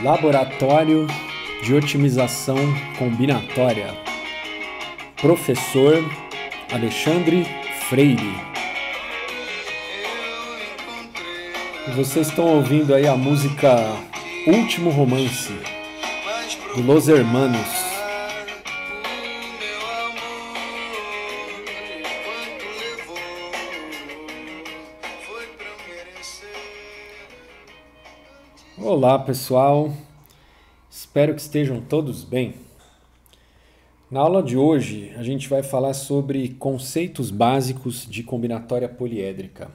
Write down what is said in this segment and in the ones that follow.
Laboratório de Otimização Combinatória. Professor Alexandre Freire. Vocês estão ouvindo aí a música Último Romance, do Los Hermanos. Olá pessoal, espero que estejam todos bem. Na aula de hoje a gente vai falar sobre conceitos básicos de combinatória poliédrica.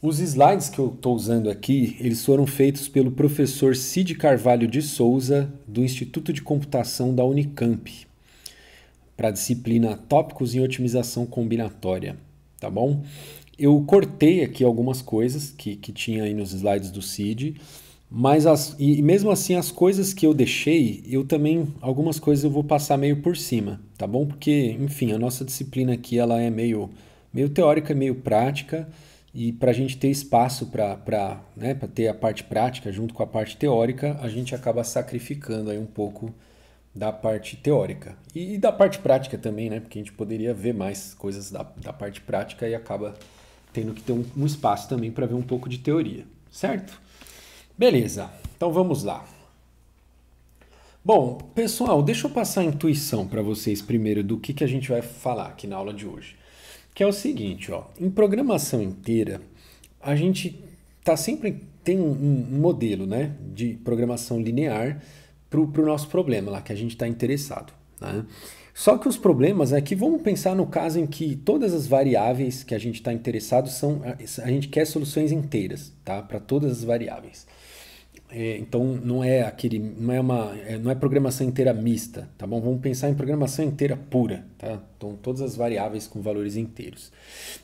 Os slides que eu estou usando aqui, eles foram feitos pelo professor Cid Carvalho de Souza, do Instituto de Computação da Unicamp, para a disciplina Tópicos em Otimização Combinatória, tá bom? Eu cortei aqui algumas coisas que tinha aí nos slides do Cid, mas mesmo assim as coisas que eu deixei, algumas coisas eu vou passar meio por cima, tá bom? Porque, enfim, a nossa disciplina aqui ela é meio teórica, meio prática, e para a gente ter espaço para ter a parte prática junto com a parte teórica, a gente acaba sacrificando aí um pouco da parte teórica. E da parte prática também, né? Porque a gente poderia ver mais coisas da parte prática e acaba tendo que ter um espaço também para ver um pouco de teoria, certo? Beleza, então vamos lá. Bom, pessoal, deixa eu passar a intuição para vocês primeiro do que a gente vai falar aqui na aula de hoje. Que é o seguinte, ó, em programação inteira, a gente sempre tem um modelo, né, de programação linear para o nosso problema lá, que a gente está interessado, né? Só que os problemas é que vamos pensar no caso em que todas as variáveis que a gente está interessado a gente quer soluções inteiras, tá? Para todas as variáveis. Então não é programação inteira mista, tá bom? Vamos pensar em programação inteira pura, tá? Então todas as variáveis com valores inteiros.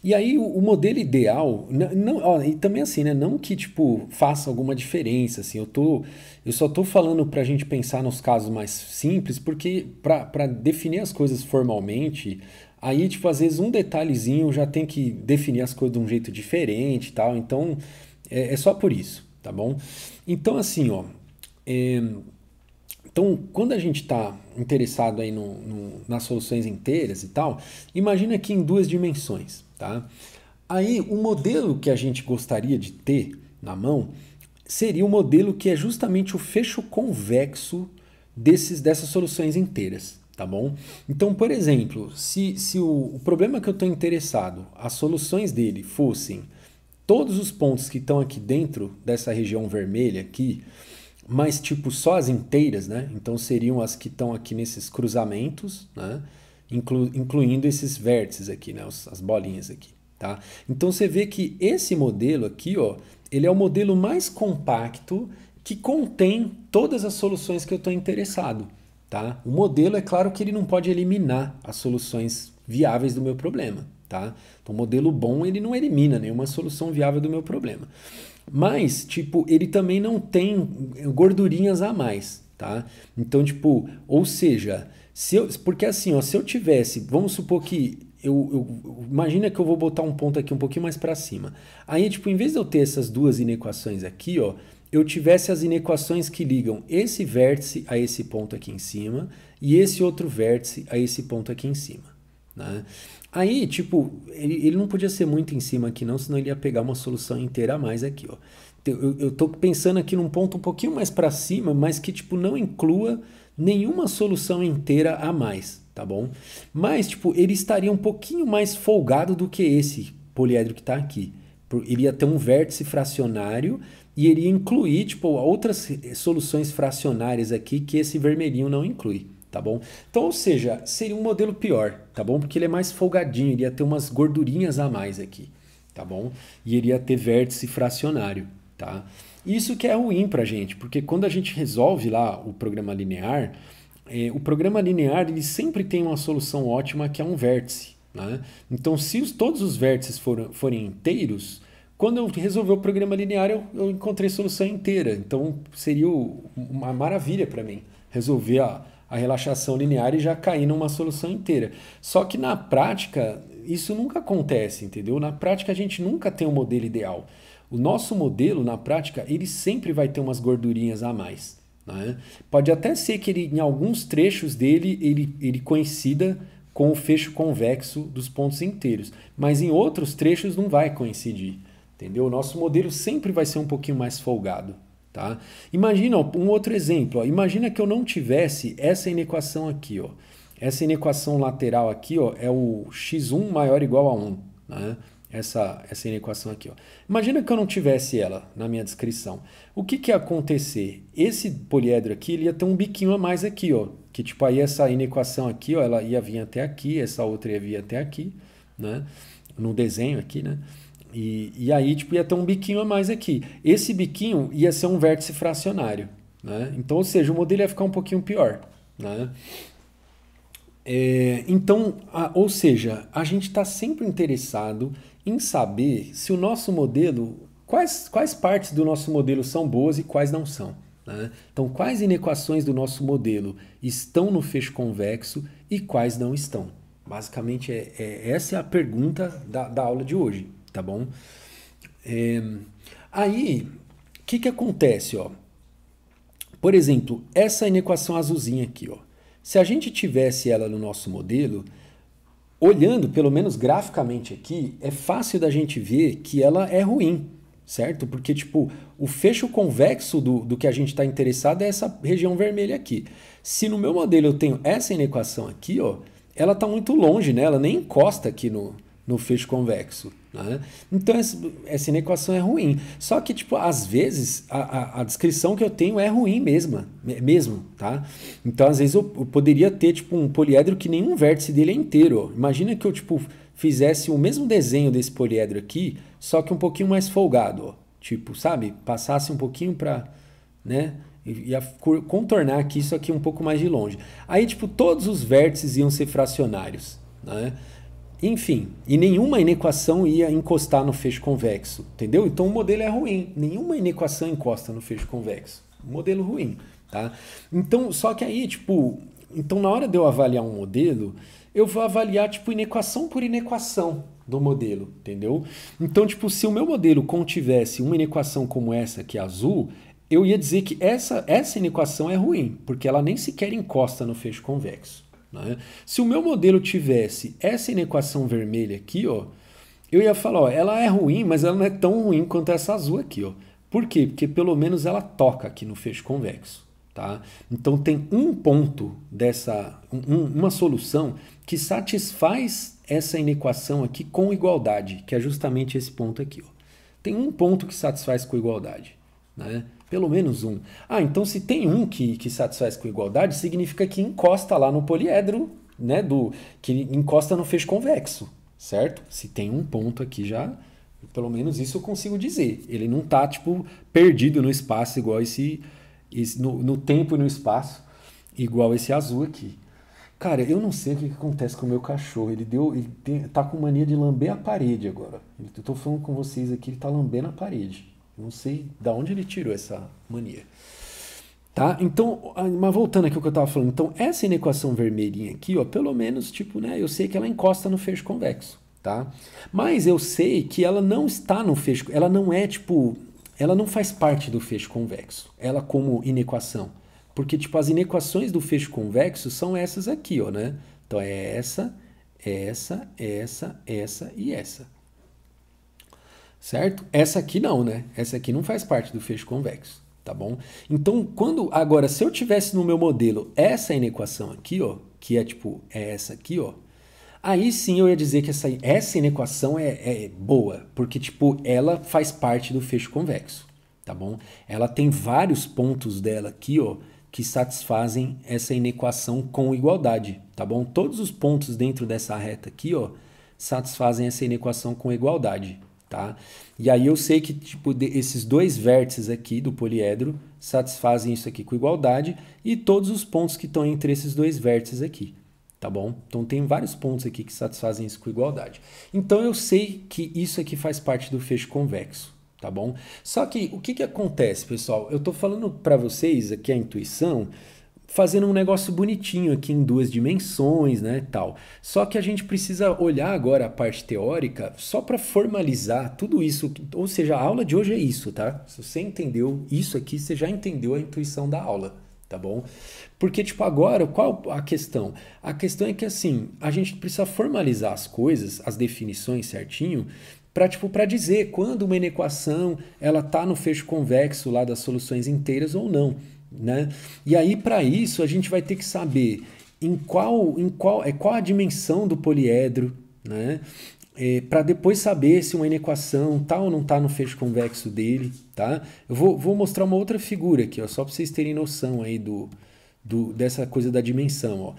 E aí o modelo ideal, e também assim, né? Não que tipo faça alguma diferença, assim. Eu só tô falando para a gente pensar nos casos mais simples, porque para definir as coisas formalmente, aí tipo às vezes um detalhezinho já tem que definir as coisas de um jeito diferente, tal. Então é só por isso. Tá bom? Então, assim, ó, então, quando a gente está interessado aí nas soluções inteiras e tal, imagina aqui em duas dimensões, tá? Aí, o modelo que a gente gostaria de ter na mão seria o modelo que é justamente o fecho convexo dessas soluções inteiras, tá bom? Então, por exemplo, se o problema que eu estou interessado, as soluções dele fossem todos os pontos que estão aqui dentro dessa região vermelha aqui, mas tipo só as inteiras, né? Então seriam as que estão aqui nesses cruzamentos, né? Incluindo esses vértices aqui, né? As bolinhas aqui, tá? Então você vê que esse modelo aqui, ó, ele é o modelo mais compacto que contém todas as soluções que eu estou interessado, tá? O modelo, é claro que ele não pode eliminar as soluções viáveis do meu problema, tá? Então, o modelo bom, ele não elimina nenhuma solução viável do meu problema. Mas, tipo, ele também não tem gordurinhas a mais, tá? Então, tipo, ou seja, porque assim, ó, se eu tivesse, vamos supor que imagina que eu vou botar um ponto aqui um pouquinho mais para cima. Aí, tipo, em vez de eu ter essas duas inequações aqui, ó, eu tivesse as inequações que ligam esse vértice a esse ponto aqui em cima e esse outro vértice a esse ponto aqui em cima, né? Aí, tipo, ele não podia ser muito em cima aqui não, senão ele ia pegar uma solução inteira a mais aqui, ó. Eu tô pensando aqui num ponto um pouquinho mais para cima, mas que, tipo, não inclua nenhuma solução inteira a mais, tá bom? Mas, tipo, ele estaria um pouquinho mais folgado do que esse poliedro que tá aqui. Ele ia ter um vértice fracionário e ele ia incluir, tipo, outras soluções fracionárias aqui que esse vermelhinho não inclui. Tá bom? Então, ou seja, seria um modelo pior, tá bom? Porque ele é mais folgadinho, ele ia ter umas gordurinhas a mais aqui, tá bom? E ele ia ter vértice fracionário, tá? Isso que é ruim pra gente, porque quando a gente resolve lá o programa linear ele sempre tem uma solução ótima que é um vértice, né? Então, se todos os vértices forem inteiros, quando eu resolver o programa linear, eu encontrei solução inteira. Então, seria uma maravilha para mim resolver a relaxação linear e já cair numa solução inteira. Só que na prática, isso nunca acontece, entendeu? Na prática, a gente nunca tem um modelo ideal. O nosso modelo, na prática, ele sempre vai ter umas gordurinhas a mais. Né? Pode até ser que ele, em alguns trechos dele ele coincida com o fecho convexo dos pontos inteiros, mas em outros trechos não vai coincidir. Entendeu? O nosso modelo sempre vai ser um pouquinho mais folgado. Tá? Imagina um outro exemplo. Ó. Imagina que eu não tivesse essa inequação aqui. Ó. Essa inequação lateral aqui ó, é o x1 maior ou igual a 1. Né? Essa inequação aqui. Ó. Imagina que eu não tivesse ela na minha descrição. O que ia acontecer? Esse poliedro aqui ele ia ter um biquinho a mais aqui. Ó, que tipo aí essa inequação aqui ó, ela ia vir até aqui, essa outra ia vir até aqui. Né? No desenho aqui, né? E aí tipo, ia ter um biquinho a mais aqui. Esse biquinho ia ser um vértice fracionário. Né? Então, ou seja, o modelo ia ficar um pouquinho pior. Né? Então, ou seja, a gente está sempre interessado em saber se o nosso modelo, quais partes do nosso modelo são boas e quais não são. Né? Então, quais inequações do nosso modelo estão no fecho convexo e quais não estão. Basicamente, essa é a pergunta da aula de hoje. Tá bom? Aí, o que acontece? Ó? Por exemplo, essa inequação azulzinha aqui. Ó. Se a gente tivesse ela no nosso modelo, olhando pelo menos graficamente aqui, é fácil da gente ver que ela é ruim, certo? Porque tipo, o fecho convexo do que a gente está interessado é essa região vermelha aqui. Se no meu modelo eu tenho essa inequação aqui, ó, ela está muito longe, né? Ela nem encosta aqui no fecho convexo. Né? Então essa inequação é ruim. Só que, tipo, às vezes a descrição que eu tenho é ruim mesmo, tá? Então, às vezes eu poderia ter tipo, um poliedro que nenhum vértice dele é inteiro. Ó. Imagina que eu tipo, fizesse o mesmo desenho desse poliedro aqui, só que um pouquinho mais folgado. Ó. Tipo, sabe? Passasse um pouquinho para... né? Ia contornar aqui isso aqui um pouco mais de longe. Aí, tipo, todos os vértices iam ser fracionários, né? Enfim, e nenhuma inequação ia encostar no fecho convexo, entendeu? Então o modelo é ruim, nenhuma inequação encosta no fecho convexo. Modelo ruim, tá? Então, só que aí, tipo, então na hora de eu avaliar um modelo, eu vou avaliar, tipo, inequação por inequação do modelo, entendeu? Então, tipo, se o meu modelo contivesse uma inequação como essa aqui, azul, eu ia dizer que essa inequação é ruim, porque ela nem sequer encosta no fecho convexo. Né? Se o meu modelo tivesse essa inequação vermelha aqui, ó, eu ia falar, ó, ela é ruim, mas ela não é tão ruim quanto essa azul aqui. Ó. Por quê? Porque pelo menos ela toca aqui no fecho convexo. Tá? Então tem um ponto dessa, uma solução que satisfaz essa inequação aqui com igualdade, que é justamente esse ponto aqui. Ó. Tem um ponto que satisfaz com igualdade. Né? Pelo menos um. Ah, então se tem um que satisfaz com igualdade, significa que encosta lá no poliedro, né, que encosta no fecho convexo, certo? Se tem um ponto aqui já, pelo menos isso eu consigo dizer. Ele não está tipo, perdido no espaço igual no tempo e no espaço, igual esse azul aqui. Cara, eu não sei o que acontece com o meu cachorro. Tá com mania de lamber a parede agora. Eu tô falando com vocês aqui, ele tá lambendo a parede. Não sei de onde ele tirou essa mania. Tá? Então, mas voltando aqui ao que eu estava falando. Então, essa inequação vermelhinha aqui, ó, pelo menos, tipo, né, eu sei que ela encosta no fecho convexo. Tá? Mas eu sei que ela não está no fecho... Ela não é, tipo... Ela não faz parte do fecho convexo. Ela como inequação. Porque, tipo, as inequações do fecho convexo são essas aqui, ó, né? Então, é essa e essa. Certo? Essa aqui não, né? Essa aqui não faz parte do fecho convexo, tá bom? Então, agora, se eu tivesse no meu modelo essa inequação aqui, ó, que é tipo essa aqui, ó, aí sim eu ia dizer que essa inequação é boa, porque tipo ela faz parte do fecho convexo, tá bom? Ela tem vários pontos dela aqui, ó, que satisfazem essa inequação com igualdade, tá bom? Todos os pontos dentro dessa reta aqui, ó, satisfazem essa inequação com igualdade. Tá? E aí eu sei que tipo, esses dois vértices aqui do poliedro satisfazem isso aqui com igualdade e todos os pontos que estão entre esses dois vértices aqui, tá bom? Então tem vários pontos aqui que satisfazem isso com igualdade. Então eu sei que isso aqui faz parte do fecho convexo, tá bom? Só que o que acontece, pessoal? Eu estou falando para vocês aqui a intuição, fazendo um negócio bonitinho aqui em duas dimensões, né, tal. Só que a gente precisa olhar agora a parte teórica só para formalizar tudo isso, ou seja, a aula de hoje é isso, tá? Se você entendeu isso aqui, você já entendeu a intuição da aula, tá bom? Porque, tipo, agora, qual a questão? A questão é que, assim, a gente precisa formalizar as coisas, as definições certinho, para tipo, para dizer quando uma inequação ela tá no fecho convexo lá das soluções inteiras ou não, né? E aí, para isso, a gente vai ter que saber qual a dimensão do poliedro, né? Para depois saber se uma inequação tá ou não tá no fecho convexo dele, tá? Eu vou mostrar uma outra figura aqui, ó, só para vocês terem noção aí dessa coisa da dimensão, ó.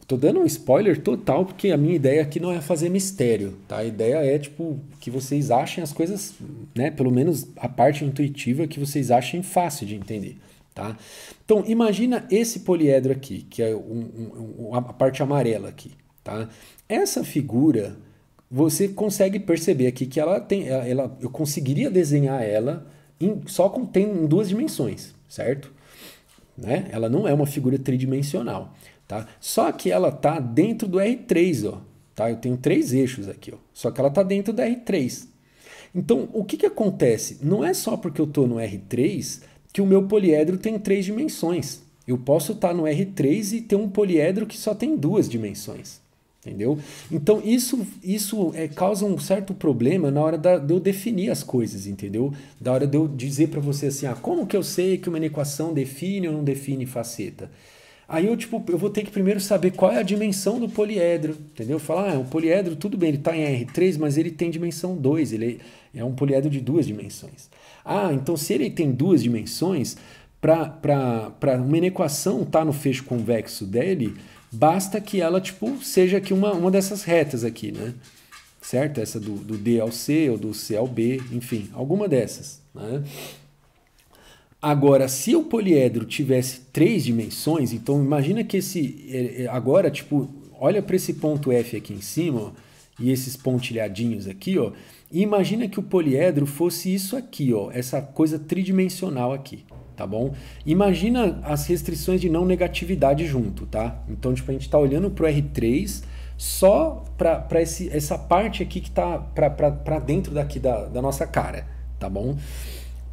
Tô dando um spoiler total, porque a minha ideia aqui não é fazer mistério, tá? A ideia é, tipo, que vocês achem as coisas, né? Pelo menos a parte intuitiva que vocês achem fácil de entender, tá? Então, imagina esse poliedro aqui, que é a parte amarela aqui, tá? Essa figura, você consegue perceber aqui que ela tem, eu conseguiria desenhar ela tem em duas dimensões, certo? Né? Ela não é uma figura tridimensional, tá? Só que ela tá dentro do R3, ó, tá? Eu tenho três eixos aqui, ó, só que ela tá dentro do R3. Então, o que acontece? Não é só porque eu tô no R3 que o meu poliedro tem três dimensões. Eu posso estar no R3 e ter um poliedro que só tem duas dimensões. Entendeu? Então isso causa um certo problema na hora de eu definir as coisas, entendeu? Da hora de eu dizer para você assim, como que eu sei que uma equação define ou não define faceta? Aí eu vou ter que primeiro saber qual é a dimensão do poliedro, entendeu? Falar, o poliedro, tudo bem, ele está em R3, mas ele tem dimensão 2, ele é um poliedro de duas dimensões. Então se ele tem duas dimensões, para uma inequação estar no fecho convexo dele, basta que ela, tipo, seja aqui uma dessas retas aqui, né? Certo? Essa do D ao C ou do C ao B, enfim, alguma dessas, né? Agora, se o poliedro tivesse três dimensões, então imagina que agora, tipo, olha para esse ponto F aqui em cima, ó, e esses pontilhadinhos aqui, ó, e imagina que o poliedro fosse isso aqui, ó, essa coisa tridimensional aqui. Tá bom? Imagina as restrições de não negatividade junto, tá? Então, tipo, a gente tá olhando pro R3 só para essa parte aqui que tá para dentro daqui da nossa cara, tá bom?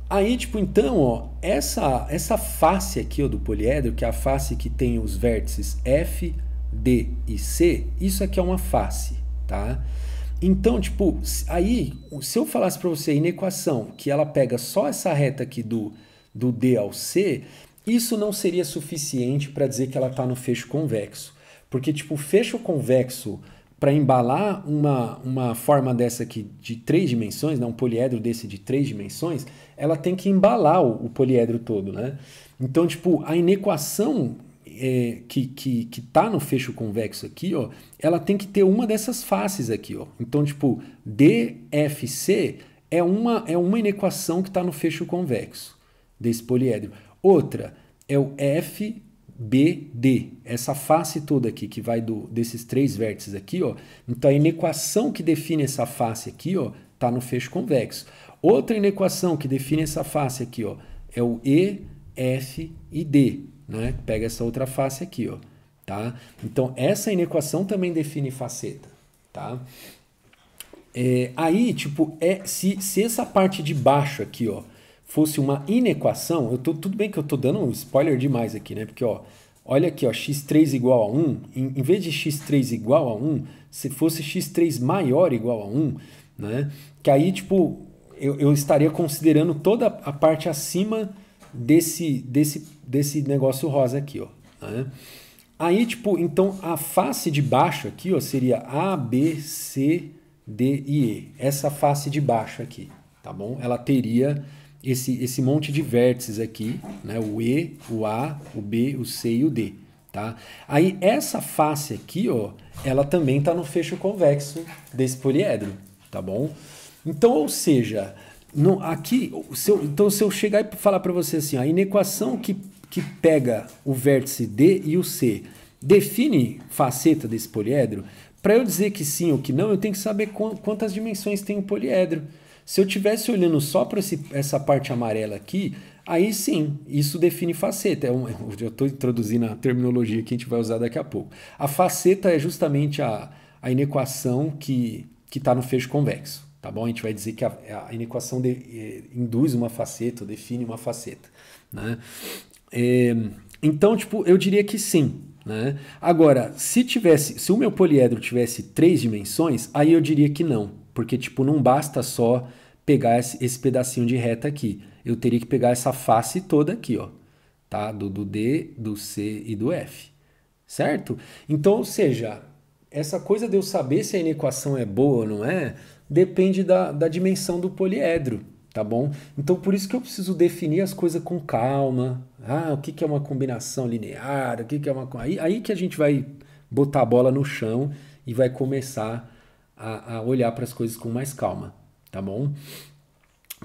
Aí, tipo, então, ó, essa face aqui, ó, do poliedro, que é a face que tem os vértices F, D e C, isso aqui é uma face, tá? Então, tipo, aí, se eu falasse para você a inequação que ela pega só essa reta aqui do D ao C, isso não seria suficiente para dizer que ela está no fecho convexo. Porque, tipo, o fecho convexo, para embalar uma forma dessa aqui de três dimensões, né, um poliedro desse de três dimensões, ela tem que embalar o poliedro todo, né? Então, tipo, a inequação que está no fecho convexo aqui, ó, ela tem que ter uma dessas faces aqui, ó. Então, tipo, DFC é uma inequação que está no fecho convexo desse poliedro. Outra é o FBD, essa face toda aqui que vai desses três vértices aqui, ó. Então a inequação que define essa face aqui, ó, tá no fecho convexo. Outra inequação que define essa face aqui, ó, é o E, F e D, né? Pega essa outra face aqui, ó, tá? Então essa inequação também define faceta, tá? Aí, tipo, se essa parte de baixo aqui, ó, fosse uma inequação, tudo bem que eu tô dando um spoiler demais aqui, né? Porque, ó, olha aqui, ó, x3 igual a 1, em vez de x3 igual a 1, se fosse x3 maior igual a 1, né? Que aí, tipo, eu estaria considerando toda a parte acima desse negócio rosa aqui, ó, né? Aí, tipo, então a face de baixo aqui, ó, seria A, B, C, D e E. Essa face de baixo aqui, tá bom? Ela teria esse monte de vértices aqui, né? O E, o A, o B, o C e o D, tá? Aí essa face aqui, ó, ela também está no fecho convexo desse poliedro, tá bom? Então, ou seja, aqui, se eu chegar e falar para você assim, a inequação que pega o vértice D e o C define faceta desse poliedro, para eu dizer que sim ou que não, eu tenho que saber quantas dimensões tem o poliedro. Se eu estivesse olhando só para essa parte amarela aqui, aí sim, isso define faceta. Eu estou introduzindo a terminologia que a gente vai usar daqui a pouco. A faceta é justamente a inequação que está no fecho convexo. Tá bom? A gente vai dizer que a inequação induz uma faceta, ou define uma faceta. Né? Então, tipo, eu diria que sim. Né? Agora, se o meu poliedro tivesse 3 dimensões, aí eu diria que não. Porque, tipo, não basta só pegar esse pedacinho de reta aqui. Eu teria que pegar essa face toda aqui, ó. Tá? Do D, do C e do F. Certo? Então, ou seja, essa coisa de eu saber se a inequação é boa ou não é, depende da dimensão do poliedro, tá bom? Então, por isso que eu preciso definir as coisas com calma. O que é uma combinação linear? O que é uma... Aí que a gente vai botar a bola no chão e vai começar a olhar para as coisas com mais calma, tá bom?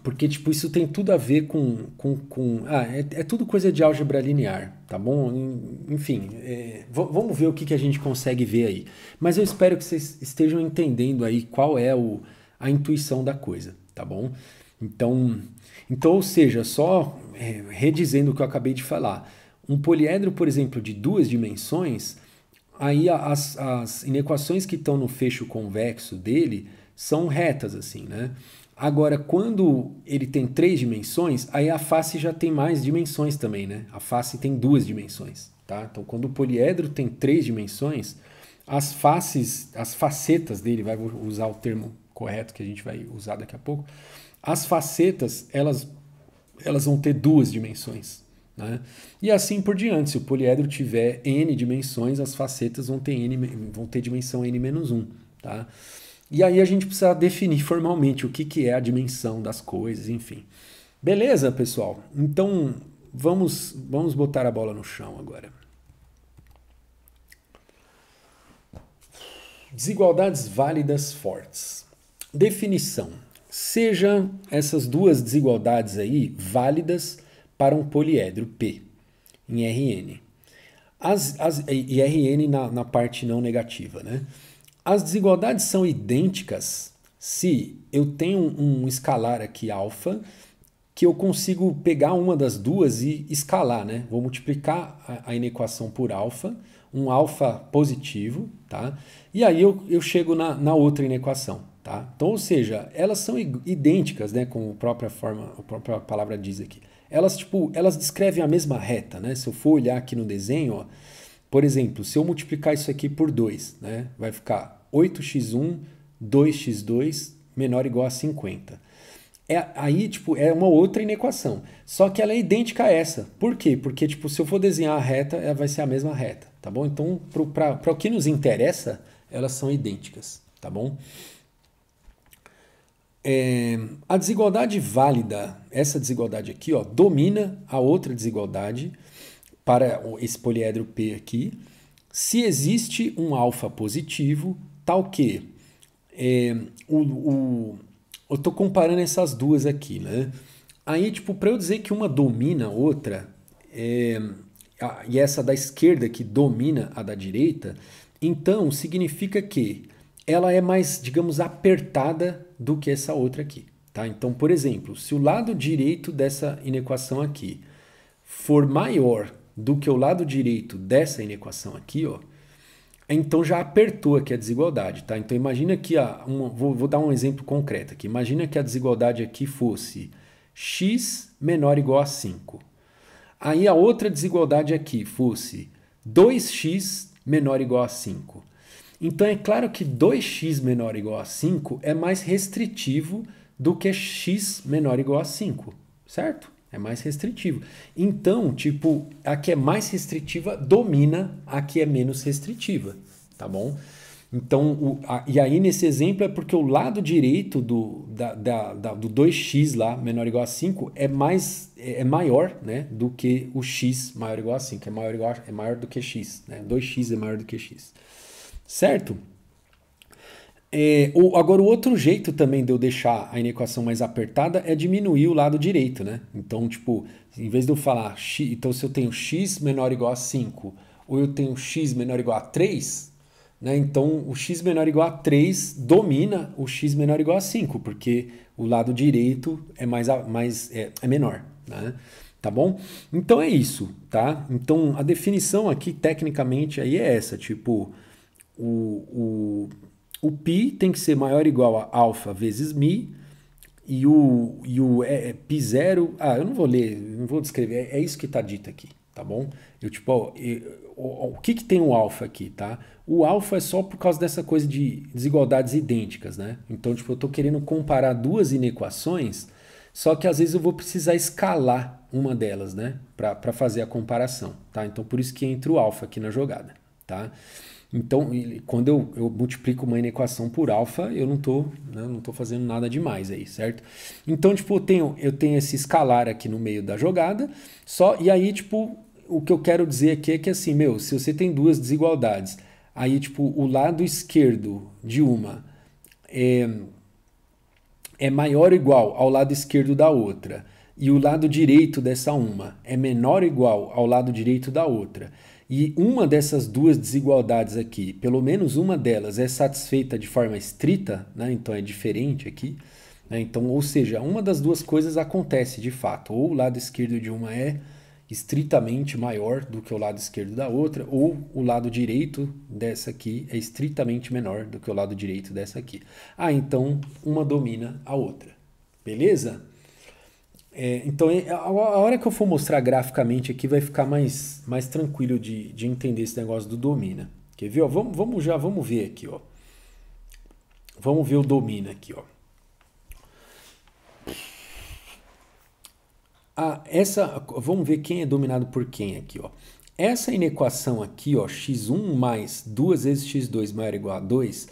Porque, tipo, isso tem tudo a ver é tudo coisa de álgebra linear, tá bom? Enfim, vamos ver o que a gente consegue ver aí. Mas eu espero que vocês estejam entendendo aí qual é a intuição da coisa, tá bom? Então ou seja, só redizendo o que eu acabei de falar. Um poliedro, por exemplo, de 2 dimensões, aí as inequações que estão no fecho convexo dele são retas, assim, né? Agora, quando ele tem 3 dimensões, aí a face já tem mais dimensões também, né? A face tem 2 dimensões, tá? Então, quando o poliedro tem 3 dimensões, as facetas dele, vou usar o termo correto que a gente vai usar daqui a pouco, as facetas, elas vão ter 2 dimensões, né? E assim por diante, se o poliedro tiver n dimensões, as facetas vão ter dimensão n-1, tá? E aí a gente precisa definir formalmente o que é a dimensão das coisas, enfim. Beleza, pessoal? Então, vamos botar a bola no chão agora. Desigualdades válidas fortes. Definição. Sejam essas duas desigualdades aí válidas para um poliedro P, em Rn. E Rn na parte não negativa, né? As desigualdades são idênticas se eu tenho um escalar aqui alfa, que eu consigo pegar uma das duas e escalar, né? Vou multiplicar a inequação por alfa, um alfa positivo, tá? E aí eu chego na outra inequação, tá? Então, ou seja, elas são idênticas, né? Como a própria palavra diz aqui. Elas descrevem a mesma reta, né? Se eu for olhar aqui no desenho, ó, por exemplo, se eu multiplicar isso aqui por 2, né? Vai ficar 8x1, 2x2 menor ou igual a 50. Aí, tipo, é uma outra inequação. Só que ela é idêntica a essa. Por quê? Porque, tipo, se eu for desenhar a reta, ela vai ser a mesma reta, tá bom? Então, para o que nos interessa, elas são idênticas, tá bom? A desigualdade válida, essa desigualdade aqui, ó, domina a outra desigualdade para esse poliedro P aqui, se existe um alfa positivo, tal que eu estou comparando essas duas aqui, né? Aí, tipo, para eu dizer que uma domina a outra, e essa da esquerda que domina a da direita, então significa que ela é mais, digamos, apertada do que essa outra aqui, tá? Então, por exemplo, se o lado direito dessa inequação aqui for maior do que o lado direito dessa inequação aqui, ó, então já apertou aqui a desigualdade, tá? Então imagina que vou dar um exemplo concreto aqui. Imagina que a desigualdade aqui fosse x menor ou igual a 5. Aí a outra desigualdade aqui fosse 2x menor ou igual a 5. Então é claro que 2x menor ou igual a 5 é mais restritivo do que x menor ou igual a 5, certo? É mais restritivo. Então, tipo, a que é mais restritiva domina a que é menos restritiva, tá bom? Então, e aí nesse exemplo é porque o lado direito do 2x lá, menor ou igual a 5, é maior, né, do que o x maior ou igual a 5. É maior do que x, né? 2x é maior do que x. Certo? Agora, o outro jeito também de eu deixar a inequação mais apertada é diminuir o lado direito, né? Então, tipo, em vez de eu falar x, então se eu tenho x menor ou igual a 5 ou eu tenho x menor ou igual a 3, né? Então o x menor ou igual a 3 domina o x menor ou igual a 5, porque o lado direito é menor, né? Tá bom? Então é isso, tá? Então a definição aqui, tecnicamente, aí é essa, tipo, o π tem que ser maior ou igual a alfa vezes mi, e o π0, eu não vou ler, não vou descrever, é isso que está dito aqui, tá bom? Eu, tipo, o que tem o alfa aqui, tá? O alfa é só por causa dessa coisa de desigualdades idênticas, né? Então, tipo, eu estou querendo comparar duas inequações, só que às vezes eu vou precisar escalar uma delas, né? Para fazer a comparação, tá? Então, por isso que entra o alfa aqui na jogada, tá? Então, quando eu multiplico uma inequação por alfa, eu não tô fazendo nada demais aí, certo? Então, tipo, eu tenho esse escalar aqui no meio da jogada, e aí, tipo, o que eu quero dizer aqui é que, assim, se você tem duas desigualdades, aí, tipo, o lado esquerdo de uma é maior ou igual ao lado esquerdo da outra, e o lado direito dessa uma é menor ou igual ao lado direito da outra, e uma dessas duas desigualdades aqui, pelo menos uma delas, é satisfeita de forma estrita, né? Então é diferente aqui, né? Então, ou seja, uma das duas coisas acontece de fato, ou o lado esquerdo de uma é estritamente maior do que o lado esquerdo da outra, ou o lado direito dessa aqui é estritamente menor do que o lado direito dessa aqui. Então uma domina a outra. Beleza? Então, a hora que eu for mostrar graficamente aqui, vai ficar mais tranquilo de entender esse negócio do domina. Quer ver? Ó, vamos ver aqui. Ó. Vamos ver o domina aqui. Ó. Vamos ver quem é dominado por quem aqui. Ó. Essa inequação aqui, ó, x1 mais 2 vezes x2 maior ou igual a 2,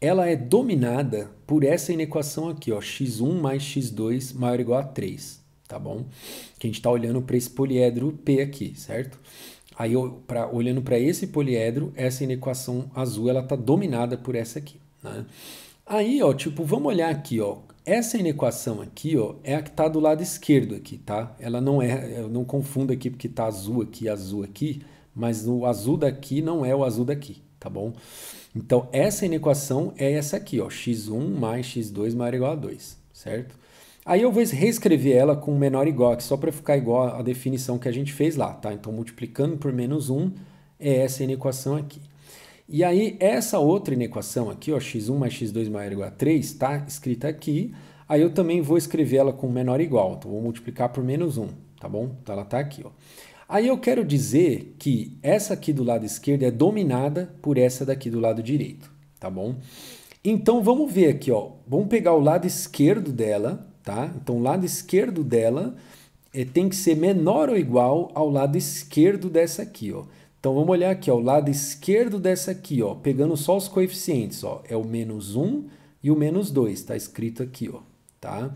ela é dominada por essa inequação aqui, ó, x1 mais x2 maior ou igual a 3. Tá bom? Que a gente está olhando para esse poliedro P aqui, certo? Aí, olhando para esse poliedro, essa inequação azul, ela está dominada por essa aqui, né? Aí, ó, tipo, vamos olhar aqui, ó. Essa inequação aqui, ó, é a que está do lado esquerdo aqui, tá? Ela não eu não confundo aqui porque está azul aqui, mas o azul daqui não é o azul daqui, tá bom? Então, essa inequação é essa aqui, ó, x1 mais x2 maior ou igual a 2, certo? Aí eu vou reescrever ela com menor ou igual, aqui só para ficar igual à definição que a gente fez lá, tá? Então, multiplicando por menos 1 é essa inequação aqui. E aí, essa outra inequação aqui, ó, x1 mais x2 maior ou igual a 3, tá escrita aqui. Aí eu também vou escrever ela com menor ou igual, então vou multiplicar por menos 1, tá bom? Então, ela tá aqui, ó. Aí eu quero dizer que essa aqui do lado esquerdo é dominada por essa daqui do lado direito, tá bom? Então, vamos ver aqui, ó. Vamos pegar o lado esquerdo dela, tá? Então, o lado esquerdo dela tem que ser menor ou igual ao lado esquerdo dessa aqui, ó. Então, vamos olhar aqui, ó, o lado esquerdo dessa aqui, ó, pegando só os coeficientes, ó, é o menos 1 e o menos 2, tá escrito aqui, ó, tá?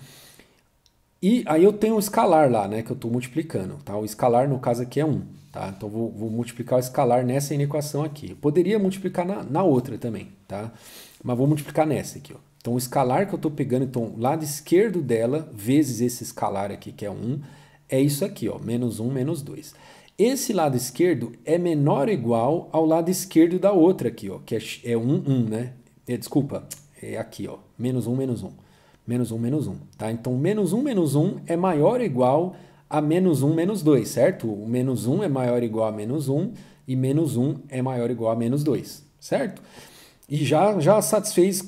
E aí eu tenho o escalar lá, né, que eu estou multiplicando, tá? O escalar, no caso aqui, é 1, tá? Então, vou multiplicar o escalar nessa inequação aqui. Eu poderia multiplicar na outra também, tá? Mas vou multiplicar nessa aqui, ó. Então, o escalar que eu estou pegando, então, o lado esquerdo dela, vezes esse escalar aqui, que é 1, é isso aqui, ó, menos 1, menos 2. Esse lado esquerdo é menor ou igual ao lado esquerdo da outra aqui, ó, que é 1, 1, né? Desculpa, é aqui, ó, menos 1, menos 1. Menos 1, menos 1, tá? Então, menos 1 é maior ou igual a menos 1, menos 2, certo? O menos 1 é maior ou igual a menos 1 e menos 1 é maior ou igual a menos 2, certo? E já satisfez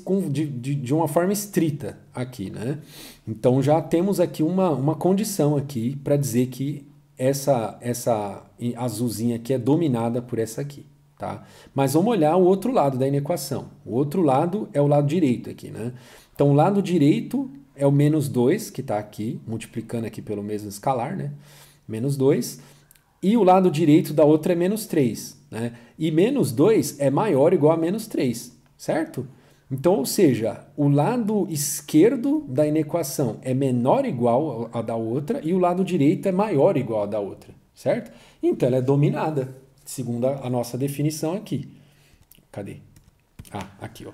de uma forma estrita aqui, né? Então, já temos aqui uma condição aqui para dizer que essa azulzinha aqui é dominada por essa aqui, tá? Mas vamos olhar o outro lado da inequação. O outro lado é o lado direito aqui, né? Então, o lado direito é o menos 2, que está aqui, multiplicando aqui pelo mesmo escalar, né? Menos 2. E o lado direito da outra é menos 3, né? E menos 2 é maior ou igual a menos 3, certo? Então, ou seja, o lado esquerdo da inequação é menor ou igual a da outra e o lado direito é maior ou igual a da outra, certo? Então, ela é dominada, segundo a nossa definição aqui. Cadê? Aqui, ó.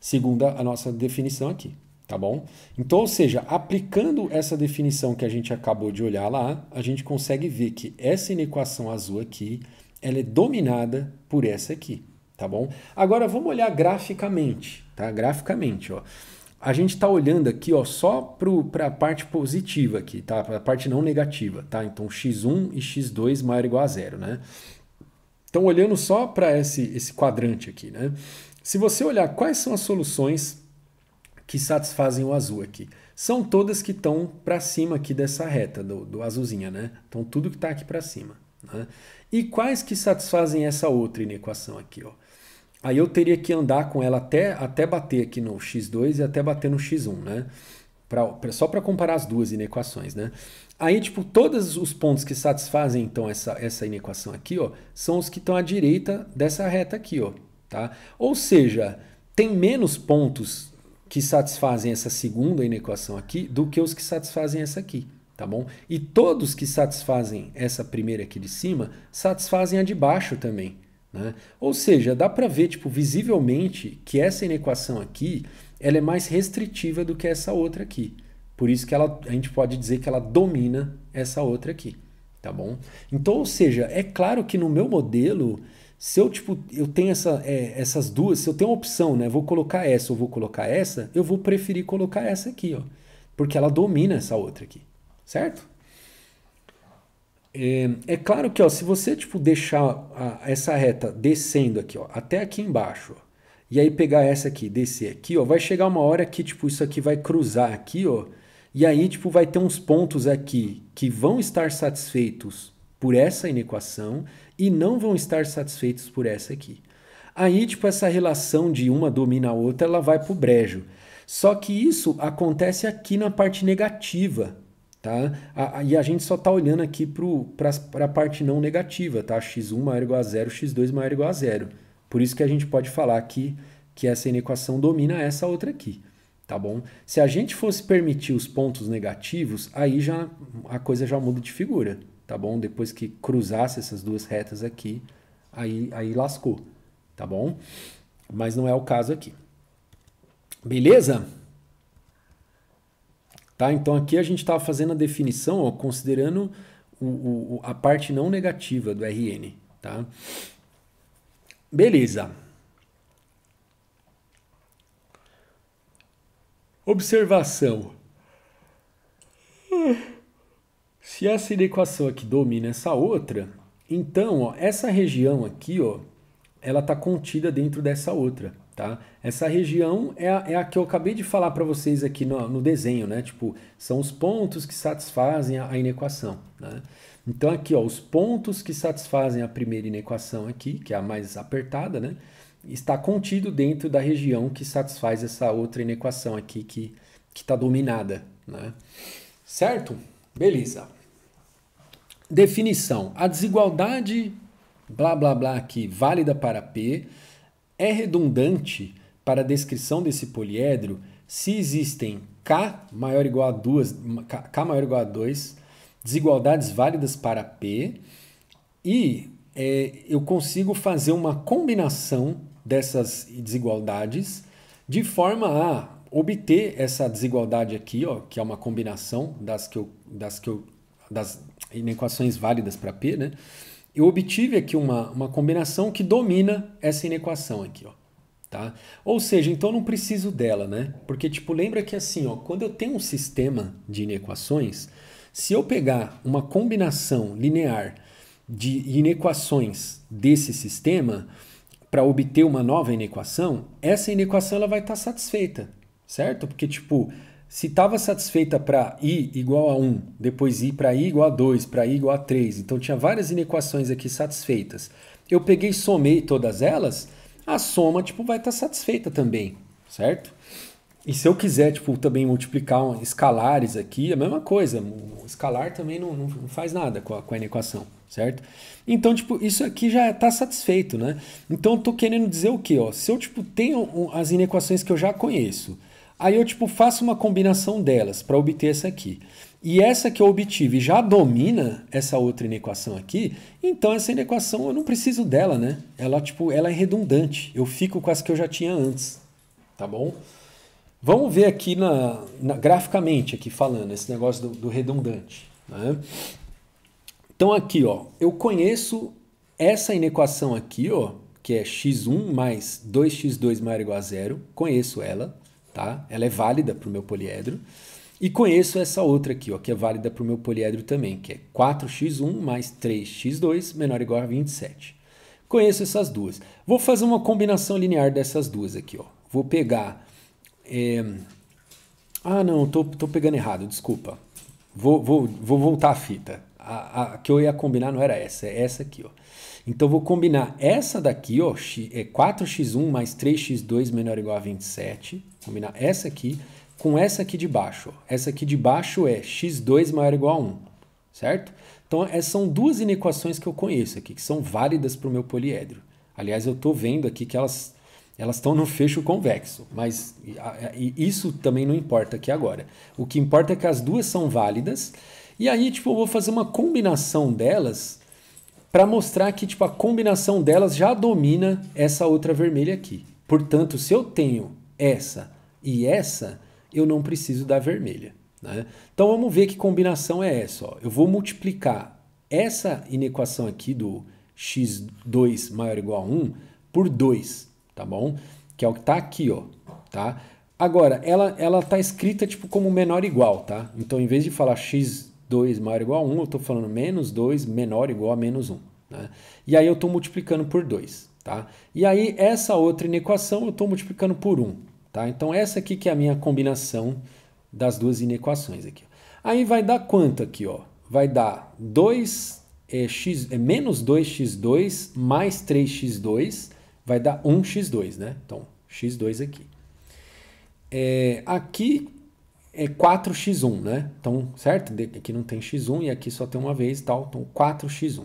Segundo a nossa definição aqui, tá bom? Então, ou seja, aplicando essa definição que a gente acabou de olhar lá, a gente consegue ver que essa inequação azul aqui, ela é dominada por essa aqui, tá bom? Agora vamos olhar graficamente, tá? Graficamente, ó. A gente está olhando aqui, ó, só para a parte positiva aqui, tá? Para a parte não negativa, tá? Então x1 e x2 maior ou igual a zero, né? Então olhando só para esse quadrante aqui, né? Se você olhar quais são as soluções que satisfazem o azul aqui, são todas que estão para cima aqui dessa reta do azulzinha, né? Então tudo que está aqui para cima, né? E quais que satisfazem essa outra inequação aqui, ó? Aí eu teria que andar com ela até bater aqui no x2 e até bater no x1, né? Só para comparar as duas inequações, né? Aí, tipo, todos os pontos que satisfazem, então, essa inequação aqui, ó, são os que estão à direita dessa reta aqui, ó, tá? Ou seja, tem menos pontos que satisfazem essa segunda inequação aqui do que os que satisfazem essa aqui, tá bom? E todos que satisfazem essa primeira aqui de cima, satisfazem a de baixo também, né? Ou seja, dá para ver, tipo, visivelmente que essa inequação aqui ela é mais restritiva do que essa outra aqui. Por isso que a gente pode dizer que ela domina essa outra aqui, tá bom? Então, ou seja, é claro que no meu modelo, se eu tenho essas duas, se eu tenho uma opção, né, vou colocar essa ou vou colocar essa, eu vou preferir colocar essa aqui, ó, porque ela domina essa outra aqui, certo? É claro que, ó, se você deixar essa reta descendo aqui, ó, até aqui embaixo, ó, e aí pegar essa aqui, descer aqui, ó, vai chegar uma hora que isso aqui vai cruzar aqui, ó, e aí vai ter uns pontos aqui que vão estar satisfeitos por essa inequação e não vão estar satisfeitos por essa aqui. Aí, essa relação de uma domina a outra, ela vai para o brejo. Só que isso acontece aqui na parte negativa, tá? E a gente só está olhando aqui para a parte não negativa, tá? x1 maior ou igual a zero, x2 maior ou igual a zero. Por isso que a gente pode falar que essa inequação domina essa outra aqui, tá bom? Se a gente fosse permitir os pontos negativos, aí a coisa já muda de figura, tá bom? Depois que cruzasse essas duas retas aqui, aí lascou, tá bom? Mas não é o caso aqui. Beleza? Tá? Então aqui a gente estava fazendo a definição, ó, considerando a parte não negativa do Rn, tá? Beleza. Observação. Se essa inequação aqui domina essa outra, então, ó, essa região aqui, ó, ela está contida dentro dessa outra, tá? Essa região é a que eu acabei de falar para vocês aqui no desenho, né? Tipo, são os pontos que satisfazem a inequação, né? Então aqui, ó, os pontos que satisfazem a primeira inequação aqui, que é a mais apertada, né? Está contido dentro da região que satisfaz essa outra inequação aqui que está dominada, né? Certo? Beleza. Definição. A desigualdade, blá, blá, blá, aqui, válida para P, é redundante para a descrição desse poliedro se existem K maior ou igual a 2, K maior ou igual a 2, desigualdades válidas para P, e eu consigo fazer uma combinação dessas desigualdades de forma a obter essa desigualdade aqui, ó, que é uma combinação das inequações válidas para P, né? Eu obtive aqui uma combinação que domina essa inequação aqui, ó, tá? Ou seja, então eu não preciso dela, né? Porque, lembra que assim, ó, quando eu tenho um sistema de inequações, se eu pegar uma combinação linear de inequações desse sistema para obter uma nova inequação, essa inequação ela vai estar satisfeita, certo? Porque, se estava satisfeita para i igual a 1, depois i para i igual a 2, para i igual a 3, então tinha várias inequações aqui satisfeitas. Eu peguei e somei todas elas, a soma vai estar satisfeita também, certo? E se eu quiser também multiplicar escalares aqui, a mesma coisa, o escalar também não faz nada com a inequação, certo? Então, isso aqui já está satisfeito, né? Então, eu estou querendo dizer o quê? Ó? Se eu tenho as inequações que eu já conheço, aí eu faço uma combinação delas para obter essa aqui. E essa que eu obtive já domina essa outra inequação aqui, então essa inequação eu não preciso dela, né? Ela é redundante. Eu fico com as que eu já tinha antes, tá bom? Vamos ver aqui graficamente aqui falando esse negócio do redundante, né? Então aqui, ó, eu conheço essa inequação aqui, ó, que é x1 mais 2x2 maior ou igual a zero. Conheço ela, tá? Ela é válida para o meu poliedro. E conheço essa outra aqui, ó, que é válida para o meu poliedro também, que é 4x1 mais 3x2 menor ou igual a 27. Conheço essas duas. Vou fazer uma combinação linear dessas duas aqui, ó. Vou pegar... Ah, não, tô pegando errado, desculpa. Vou voltar a fita. A que eu ia combinar não era essa, é essa aqui, ó. Então, vou combinar essa daqui, ó, é 4x1 mais 3x2 menor ou igual a 27. Combinar essa aqui com essa aqui de baixo. Ó. Essa aqui de baixo é x2 maior ou igual a 1, certo? Então, essas são duas inequações que eu conheço aqui, que são válidas para o meu poliedro. Aliás, eu estou vendo aqui que elas estão no fecho convexo, mas isso também não importa aqui agora. O que importa é que as duas são válidas, e aí tipo, eu vou fazer uma combinação delas para mostrar que tipo, a combinação delas já domina essa outra vermelha aqui. Portanto, se eu tenho essa e essa, eu não preciso da vermelha. Né? Então vamos ver que combinação é essa. Ó. Eu vou multiplicar essa inequação aqui do x2 maior ou igual a 1 por 2. Tá bom? Que é o que tá aqui, ó, tá? Agora, ela tá escrita tipo como menor ou igual, tá? Então, em vez de falar x2 maior ou igual a 1, eu tô falando menos 2 menor ou igual a menos 1, né? E aí eu tô multiplicando por 2, tá? E aí, essa outra inequação eu tô multiplicando por 1, tá? Então, essa aqui que é a minha combinação das duas inequações aqui. Aí vai dar quanto aqui, ó? Vai dar menos 2x2 mais 3x2 vai dar 1x2, né? Então, x2 aqui. Aqui é 4x1, né? Então, certo? Aqui não tem x1 e aqui só tem uma vez e tal. Então, 4x1.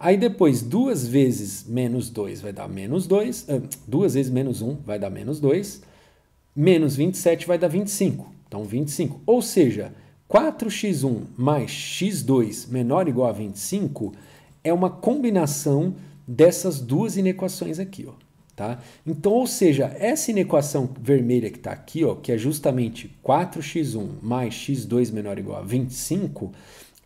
Aí depois, 2 vezes menos 2 vai dar menos 2. 2 vezes menos 1 vai dar menos 2. Menos 27 vai dar 25. Então, 25. Ou seja, 4x1 mais x2 menor ou igual a 25 é uma combinação dessas duas inequações aqui, ó, tá? Então, ou seja, essa inequação vermelha que está aqui, ó, que é justamente 4x1 mais x2 menor ou igual a 25,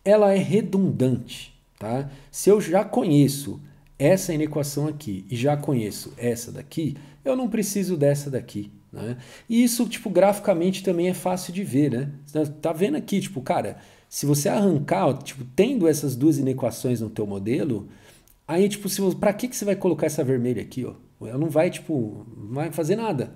ela é redundante, tá? Se eu já conheço essa inequação aqui e já conheço essa daqui, eu não preciso dessa daqui, né? E isso, tipo, graficamente também é fácil de ver, né? Tá vendo aqui, tipo, cara, se você arrancar, tipo, tendo essas duas inequações no teu modelo, aí, tipo, para que você vai colocar essa vermelha aqui, ó? Ela não vai, tipo, não vai fazer nada.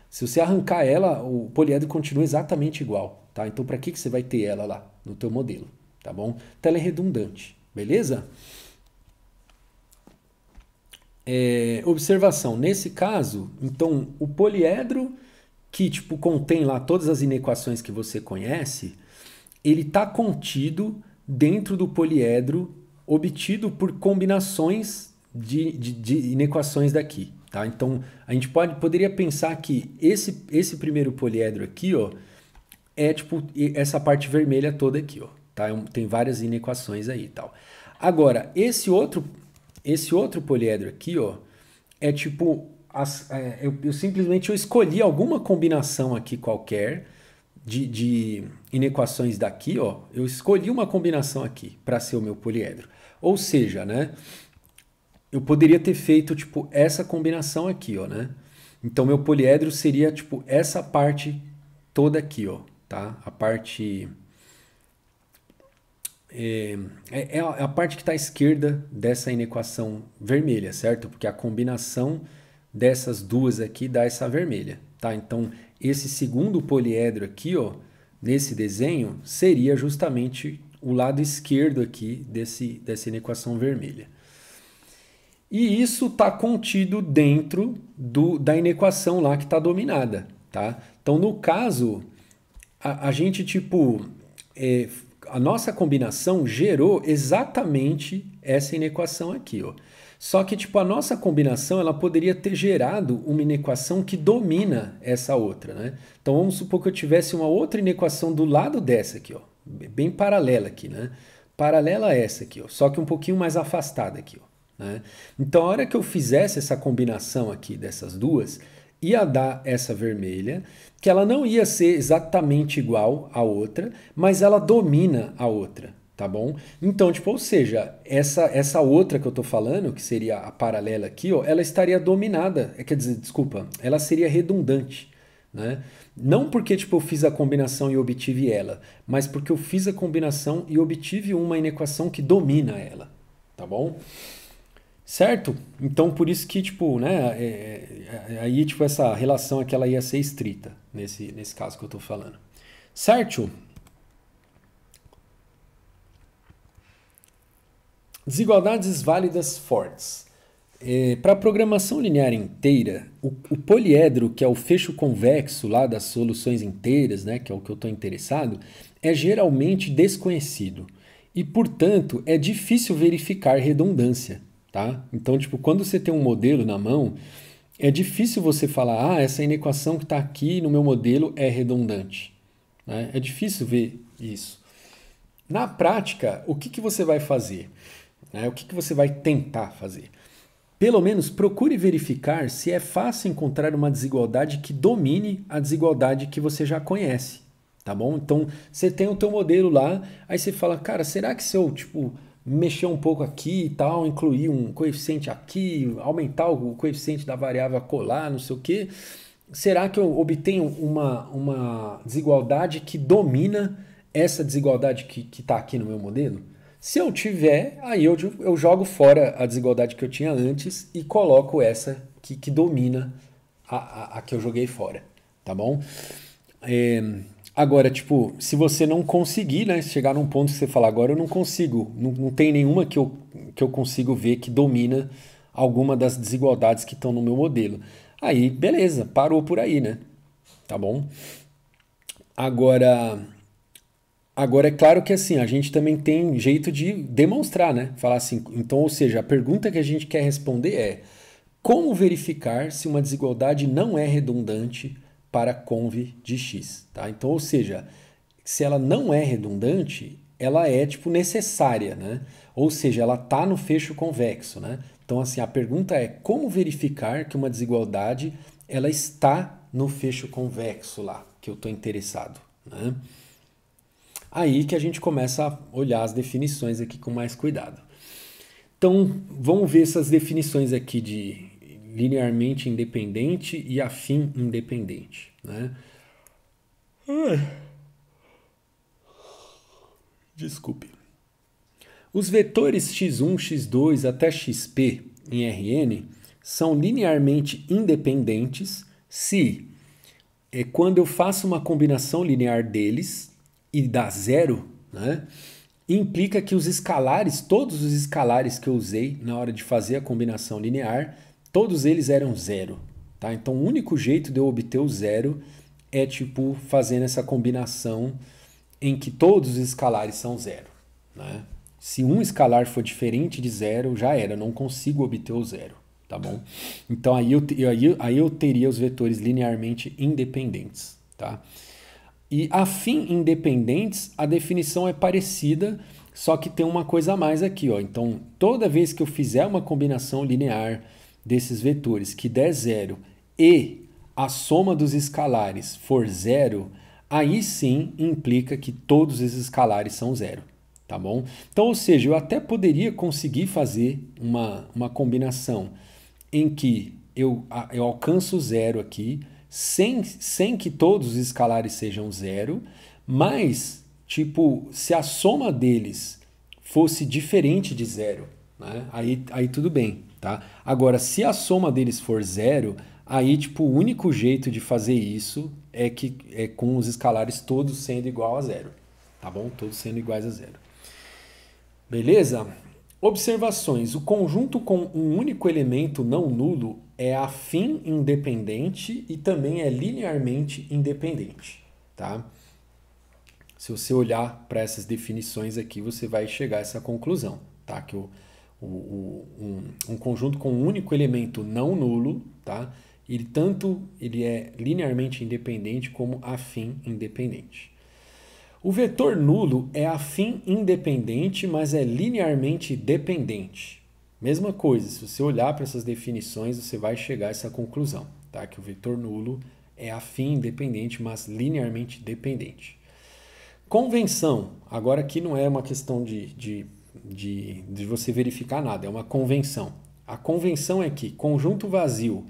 Se você arrancar ela, o poliedro continua exatamente igual, tá? Então, para que você vai ter ela lá no teu modelo, tá bom? Então, ela é redundante, beleza? Observação, nesse caso, então, o poliedro que, tipo, contém lá todas as inequações que você conhece, ele está contido dentro do poliedro obtido por combinações de inequações daqui, tá? Então, a gente poderia pensar que esse primeiro poliedro aqui, ó, é tipo essa parte vermelha toda aqui, ó, tá? Tem várias inequações aí e tal. Agora, esse outro poliedro aqui, ó, é tipo, eu simplesmente escolhi alguma combinação aqui qualquer de inequações daqui, ó, eu escolhi uma combinação aqui para ser o meu poliedro. Ou seja, né, eu poderia ter feito tipo essa combinação aqui, ó, né? Então meu poliedro seria tipo essa parte toda aqui, ó, tá? A parte é a parte que está à esquerda dessa inequação vermelha, certo? Porque a combinação dessas duas aqui dá essa vermelha, tá? Então esse segundo poliedro aqui, ó, nesse desenho, seria justamente o lado esquerdo aqui dessa inequação vermelha. E isso está contido dentro da inequação lá que está dominada, tá? Então, no caso, a gente, tipo, a nossa combinação gerou exatamente essa inequação aqui, ó. Só que, tipo, a nossa combinação, ela poderia ter gerado uma inequação que domina essa outra, né? Então, vamos supor que eu tivesse uma outra inequação do lado dessa aqui, ó. Bem paralela aqui, né? Paralela a essa aqui, ó. Só que um pouquinho mais afastada aqui, ó, né? Então, a hora que eu fizesse essa combinação aqui dessas duas, ia dar essa vermelha, que ela não ia ser exatamente igual à outra, mas ela domina a outra, tá bom? Então, tipo, ou seja, essa outra que eu tô falando, que seria a paralela aqui, ó, ela estaria dominada, quer dizer, desculpa, ela seria redundante, né? Não porque, tipo, eu fiz a combinação e obtive ela, mas porque eu fiz a combinação e obtive uma inequação que domina ela, tá bom? Certo? Então, por isso que, tipo, né, aí, tipo, essa relação aqui, ela ia ser estrita, nesse caso que eu tô falando. Certo? Desigualdades válidas fortes. Para a programação linear inteira, o poliedro, que é o fecho convexo lá das soluções inteiras, né, que é o que eu estou interessado, é geralmente desconhecido. E, portanto, é difícil verificar redundância. Tá? Então, tipo, quando você tem um modelo na mão, é difícil você falar, essa inequação que está aqui no meu modelo é redundante. Né? É difícil ver isso. Na prática, o que você vai fazer? O que você vai tentar fazer? Pelo menos procure verificar se é fácil encontrar uma desigualdade que domine a desigualdade que você já conhece, tá bom? Então, você tem o teu modelo lá, aí você fala, cara, será que se eu, tipo, mexer um pouco aqui e tal, incluir um coeficiente aqui, aumentar o coeficiente da variável colar, não sei o quê, será que eu obtenho uma desigualdade que domina essa desigualdade que está aqui no meu modelo? Se eu tiver, aí eu jogo fora a desigualdade que eu tinha antes e coloco essa que domina a que eu joguei fora, tá bom? Agora, tipo, se você não conseguir, né, chegar num ponto que você fala, agora eu não consigo, não tem nenhuma que eu consigo ver que domina alguma das desigualdades que estão no meu modelo. Aí, beleza, parou por aí, né? Tá bom? Agora, Agora, é claro que assim, a gente também tem jeito de demonstrar, né? Falar assim, então, ou seja, a pergunta que a gente quer responder é: como verificar se uma desigualdade não é redundante para conv de x, tá? Então, ou seja, se ela não é redundante, ela é tipo necessária, né? Ou seja, ela está no fecho convexo, né? Então, assim, a pergunta é: como verificar que uma desigualdade ela está no fecho convexo lá, que eu estou interessado, né? Aí que a gente começa a olhar as definições aqui com mais cuidado. Então, vamos ver essas definições aqui de linearmente independente e afim independente, né? Desculpe. Os vetores x1, x2 até xp em Rn são linearmente independentes se quando eu faço uma combinação linear deles e dá zero, né, implica que os escalares, todos os escalares que eu usei na hora de fazer a combinação linear, todos eles eram zero. Tá? Então o único jeito de eu obter o zero é tipo fazendo essa combinação em que todos os escalares são zero. Né? Se um escalar for diferente de zero, já era, eu não consigo obter o zero. Tá bom? Então aí eu teria os vetores linearmente independentes. Tá? E afim independentes, a definição é parecida, só que tem uma coisa a mais aqui. Ó. Então, toda vez que eu fizer uma combinação linear desses vetores que der zero e a soma dos escalares for zero, aí sim implica que todos esses escalares são zero. Tá bom? Então, ou seja, eu até poderia conseguir fazer uma combinação em que eu alcanço zero aqui, sem que todos os escalares sejam zero, mas, tipo, se a soma deles fosse diferente de zero, né? Aí tudo bem, tá? Agora, se a soma deles for zero, aí, tipo, o único jeito de fazer isso é com os escalares todos sendo igual a zero, tá bom? Todos sendo iguais a zero. Beleza? Observações. O conjunto com um único elemento não nulo é afim independente e também é linearmente independente. Tá? Se você olhar para essas definições aqui, você vai chegar a essa conclusão. Tá? Que um conjunto com um único elemento não nulo, tá? Ele é linearmente independente como afim independente. O vetor nulo é afim independente, mas é linearmente dependente. Mesma coisa, se você olhar para essas definições, você vai chegar a essa conclusão, tá? Que o vetor nulo é afim independente, mas linearmente dependente. Convenção. Agora aqui não é uma questão de você verificar nada, é uma convenção. A convenção é que conjunto vazio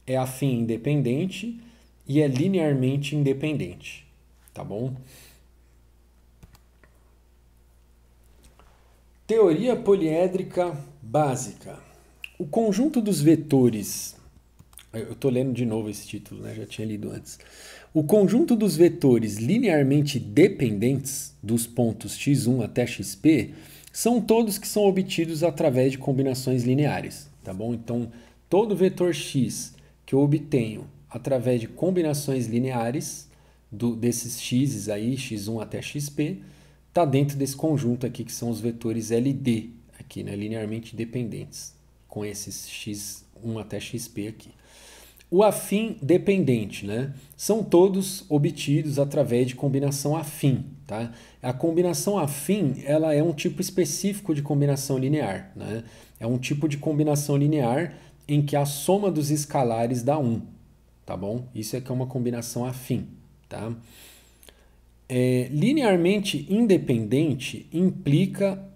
é afim independente e é linearmente independente, tá bom? Teoria poliédrica básica. O conjunto dos vetores... Eu estou lendo de novo esse título, né? Já tinha lido antes. O conjunto dos vetores linearmente dependentes dos pontos x1 até xp são todos que são obtidos através de combinações lineares, tá bom? Então, todo vetor x que eu obtenho através de combinações lineares desses x's aí, x1 até xp, está dentro desse conjunto aqui que são os vetores LD, aqui, né? Linearmente dependentes, com esses x1 até xp aqui. O afim dependente, né? São todos obtidos através de combinação afim, tá? A combinação afim, ela é um tipo específico de combinação linear, né? É um tipo de combinação linear em que a soma dos escalares dá 1, tá bom? Isso é que é uma combinação afim, tá? Linearmente independente implica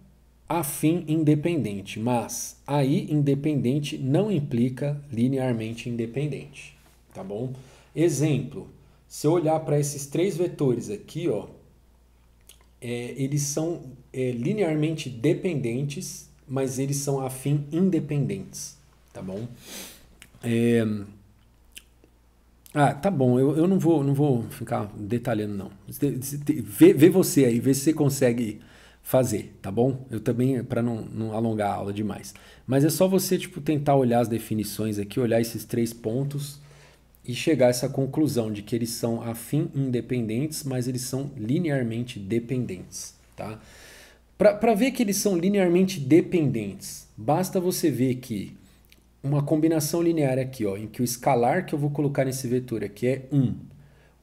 afim independente, mas aí independente não implica linearmente independente, tá bom? Exemplo, se eu olhar para esses três vetores aqui, ó, eles são linearmente dependentes, mas eles são afim independentes, tá bom? Tá bom, eu não vou ficar detalhando não. Vê você aí, vê se você consegue fazer, tá bom? Eu também, para não alongar a aula demais. Mas é só você tipo, tentar olhar as definições aqui, olhar esses três pontos e chegar a essa conclusão de que eles são afim independentes, mas eles são linearmente dependentes, tá? Para ver que eles são linearmente dependentes, basta você ver que uma combinação linear aqui, ó, em que o escalar que eu vou colocar nesse vetor aqui é 1,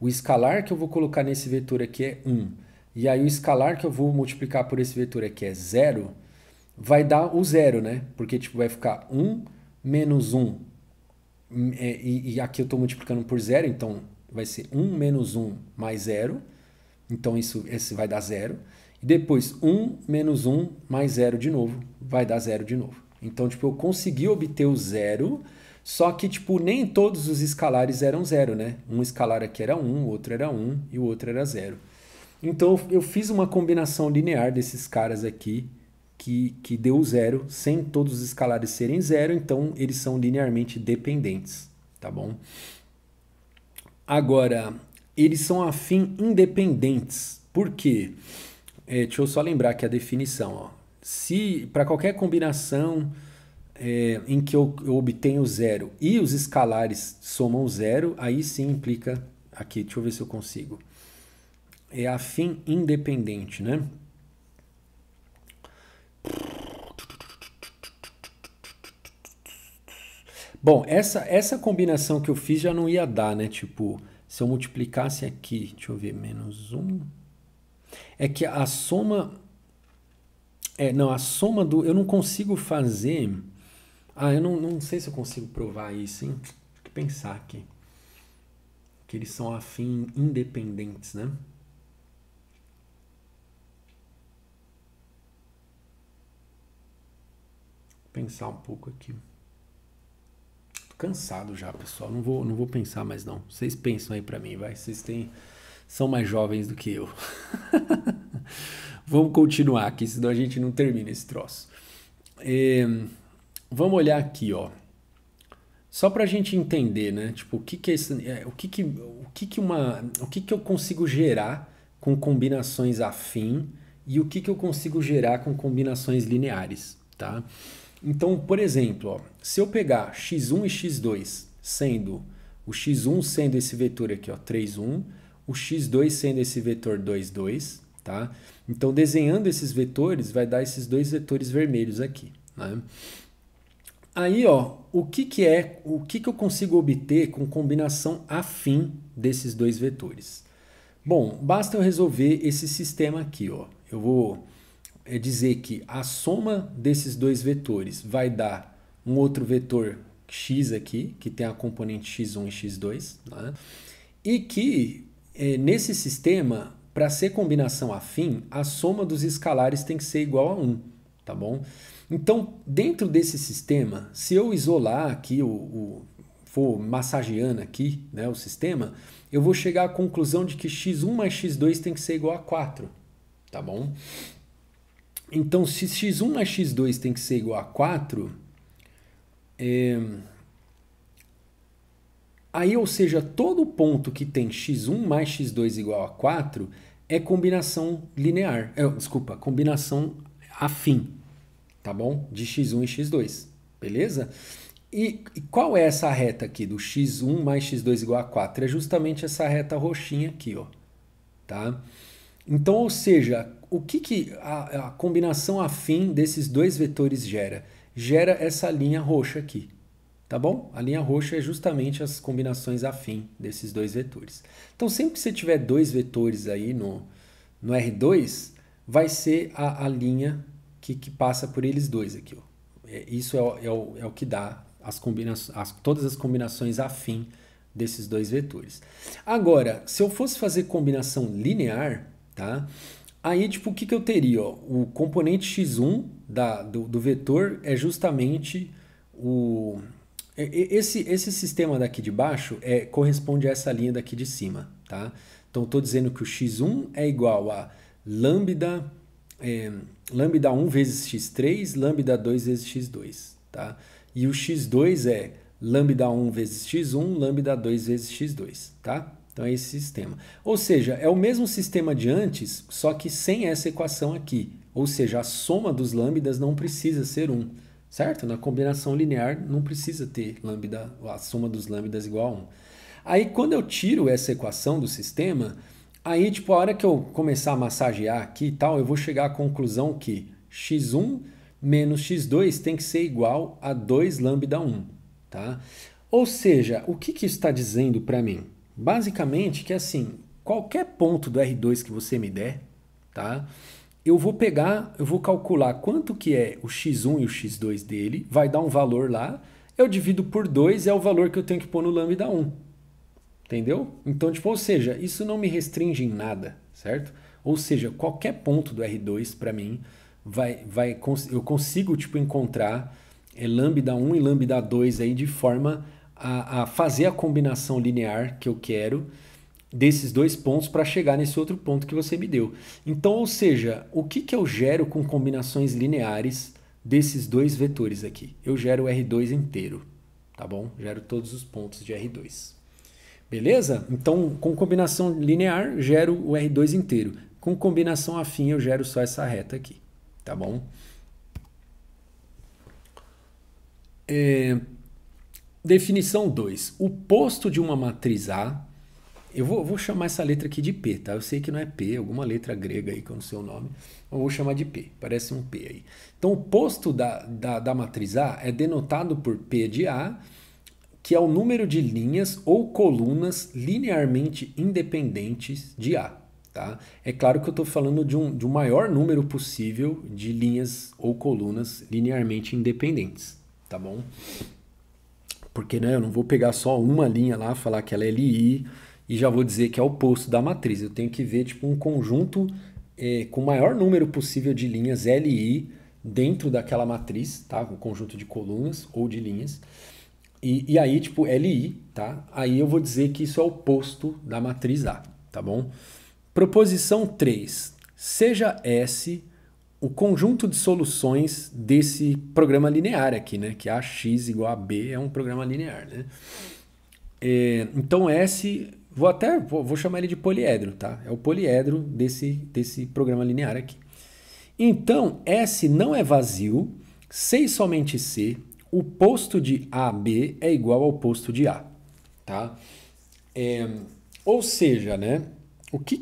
o escalar que eu vou colocar nesse vetor aqui é 1, e aí o escalar que eu vou multiplicar por esse vetor aqui é 0, vai dar o 0, né? Porque tipo, vai ficar 1 menos 1, e aqui eu estou multiplicando por 0, então vai ser 1 menos 1 mais 0, então esse vai dar 0, e depois 1 menos 1 mais 0 de novo, vai dar 0 de novo. Então, tipo, eu consegui obter o 0, só que, tipo, nem todos os escalares eram 0, né? Um escalar aqui era 1, o outro era 1 e o outro era 0. Então, eu fiz uma combinação linear desses caras aqui que deu 0, sem todos os escalares serem 0, então eles são linearmente dependentes, tá bom? Agora, eles são afim independentes. Por quê? Deixa eu só lembrar aqui a definição, ó. Se para qualquer combinação em que eu obtenho 0 e os escalares somam 0, aí sim implica aqui, deixa eu ver se eu consigo. É afim independente, né? Bom, essa combinação que eu fiz já não ia dar, né? Tipo, se eu multiplicasse aqui, deixa eu ver, menos 1. É que a soma... não, a soma do... Eu não consigo fazer... eu não sei se eu consigo provar isso, hein? Tem que pensar aqui. Que eles são afim independentes, né? Vou pensar um pouco aqui. Tô cansado já, pessoal. Não vou pensar mais, não. Vocês pensam aí pra mim, vai. Vocês são mais jovens do que eu. Vamos continuar aqui, senão a gente não termina esse troço. Vamos olhar aqui, ó. Só para a gente entender, né? Tipo, o que é isso? O que eu consigo gerar com combinações afim e o que eu consigo gerar com combinações lineares, tá? Então, por exemplo, ó, se eu pegar x1 e x2 sendo o x1 sendo esse vetor aqui, ó, 3, 1, o x2 sendo esse vetor 2, 2, tá? Então, desenhando esses vetores, vai dar esses dois vetores vermelhos aqui, né? Aí, ó, o que eu consigo obter com combinação afim desses dois vetores? Bom, basta eu resolver esse sistema aqui, ó. Eu vou dizer que a soma desses dois vetores vai dar um outro vetor x aqui, que tem a componente x1 e x2, né? E que nesse sistema para ser combinação afim, a soma dos escalares tem que ser igual a 1, tá bom? Então, dentro desse sistema, se eu isolar aqui, for massageando aqui, né, o sistema, eu vou chegar à conclusão de que x1 mais x2 tem que ser igual a 4, tá bom? Então, se x1 mais x2 tem que ser igual a 4, aí, ou seja, todo ponto que tem x1 mais x2 igual a 4 é combinação linear, desculpa, combinação afim, tá bom? De x1 e x2, beleza? E qual é essa reta aqui do x1 mais x2 igual a 4? É justamente essa reta roxinha aqui, ó, tá? Então, ou seja, o que a combinação afim desses dois vetores gera? Gera essa linha roxa aqui, tá bom? A linha roxa é justamente as combinações afim desses dois vetores. Então, sempre que você tiver dois vetores aí no R2, vai ser a linha que passa por eles dois aqui, ó. Isso é o que dá todas as combinações afim desses dois vetores. Agora, se eu fosse fazer combinação linear, tá? Aí, tipo, o que eu teria? Ó? O componente x1 do vetor é justamente esse sistema daqui de baixo corresponde a essa linha daqui de cima, tá? Então, estou dizendo que o x1 é igual a lambda 1 vezes x3, lambda 2 vezes x2, tá? E o x2 é lambda 1 vezes x1, lambda 2 vezes x2, tá? Então é esse sistema. Ou seja, é o mesmo sistema de antes, só que sem essa equação aqui. Ou seja, a soma dos lambdas não precisa ser 1, certo? Na combinação linear não precisa ter a soma dos lambdas igual a 1. Aí quando eu tiro essa equação do sistema, aí tipo a hora que eu começar a massagear aqui e tal, eu vou chegar à conclusão que x1 menos x2 tem que ser igual a 2 lambda 1, tá? Ou seja, o que isso está dizendo para mim? Basicamente que assim, qualquer ponto do R2 que você me der, tá? Eu vou calcular quanto que é o x1 e o x2 dele, vai dar um valor lá, eu divido por 2, é o valor que eu tenho que pôr no lambda 1. Entendeu? Então, tipo, ou seja, isso não me restringe em nada, certo? Ou seja, qualquer ponto do R2 para mim eu consigo tipo encontrar lambda 1 e lambda 2 aí de forma a fazer a combinação linear que eu quero desses dois pontos para chegar nesse outro ponto que você me deu. Então, ou seja, o que eu gero com combinações lineares desses dois vetores aqui? Eu gero o R2 inteiro, tá bom? Gero todos os pontos de R2. Beleza? Então, com combinação linear, gero o R2 inteiro. Com combinação afim, eu gero só essa reta aqui, tá bom? Definição 2. O posto de uma matriz A, eu vou chamar essa letra aqui de P, tá? Eu sei que não é P, alguma letra grega aí que eu não sei o nome, eu vou chamar de P, parece um P aí. Então, o posto da matriz A é denotado por P de A, que é o número de linhas ou colunas linearmente independentes de A. Tá? É claro que eu estou falando de um maior número possível de linhas ou colunas linearmente independentes, tá bom? Porque né, eu não vou pegar só uma linha lá, falar que ela é LI e já vou dizer que é o oposto da matriz. Eu tenho que ver tipo, um conjunto com o maior número possível de linhas LI dentro daquela matriz, tá? Um conjunto de colunas ou de linhas. E aí, tipo, LI, tá? Aí eu vou dizer que isso é o oposto da matriz A, tá bom? Proposição 3. Seja S o conjunto de soluções desse programa linear aqui, né? Que AX igual a B é um programa linear, né? Então S, vou chamar ele de poliedro, tá? É o poliedro desse programa linear aqui. Então, S não é vazio, C e somente C, o posto de AB é igual ao posto de A, tá? Ou seja, né? O que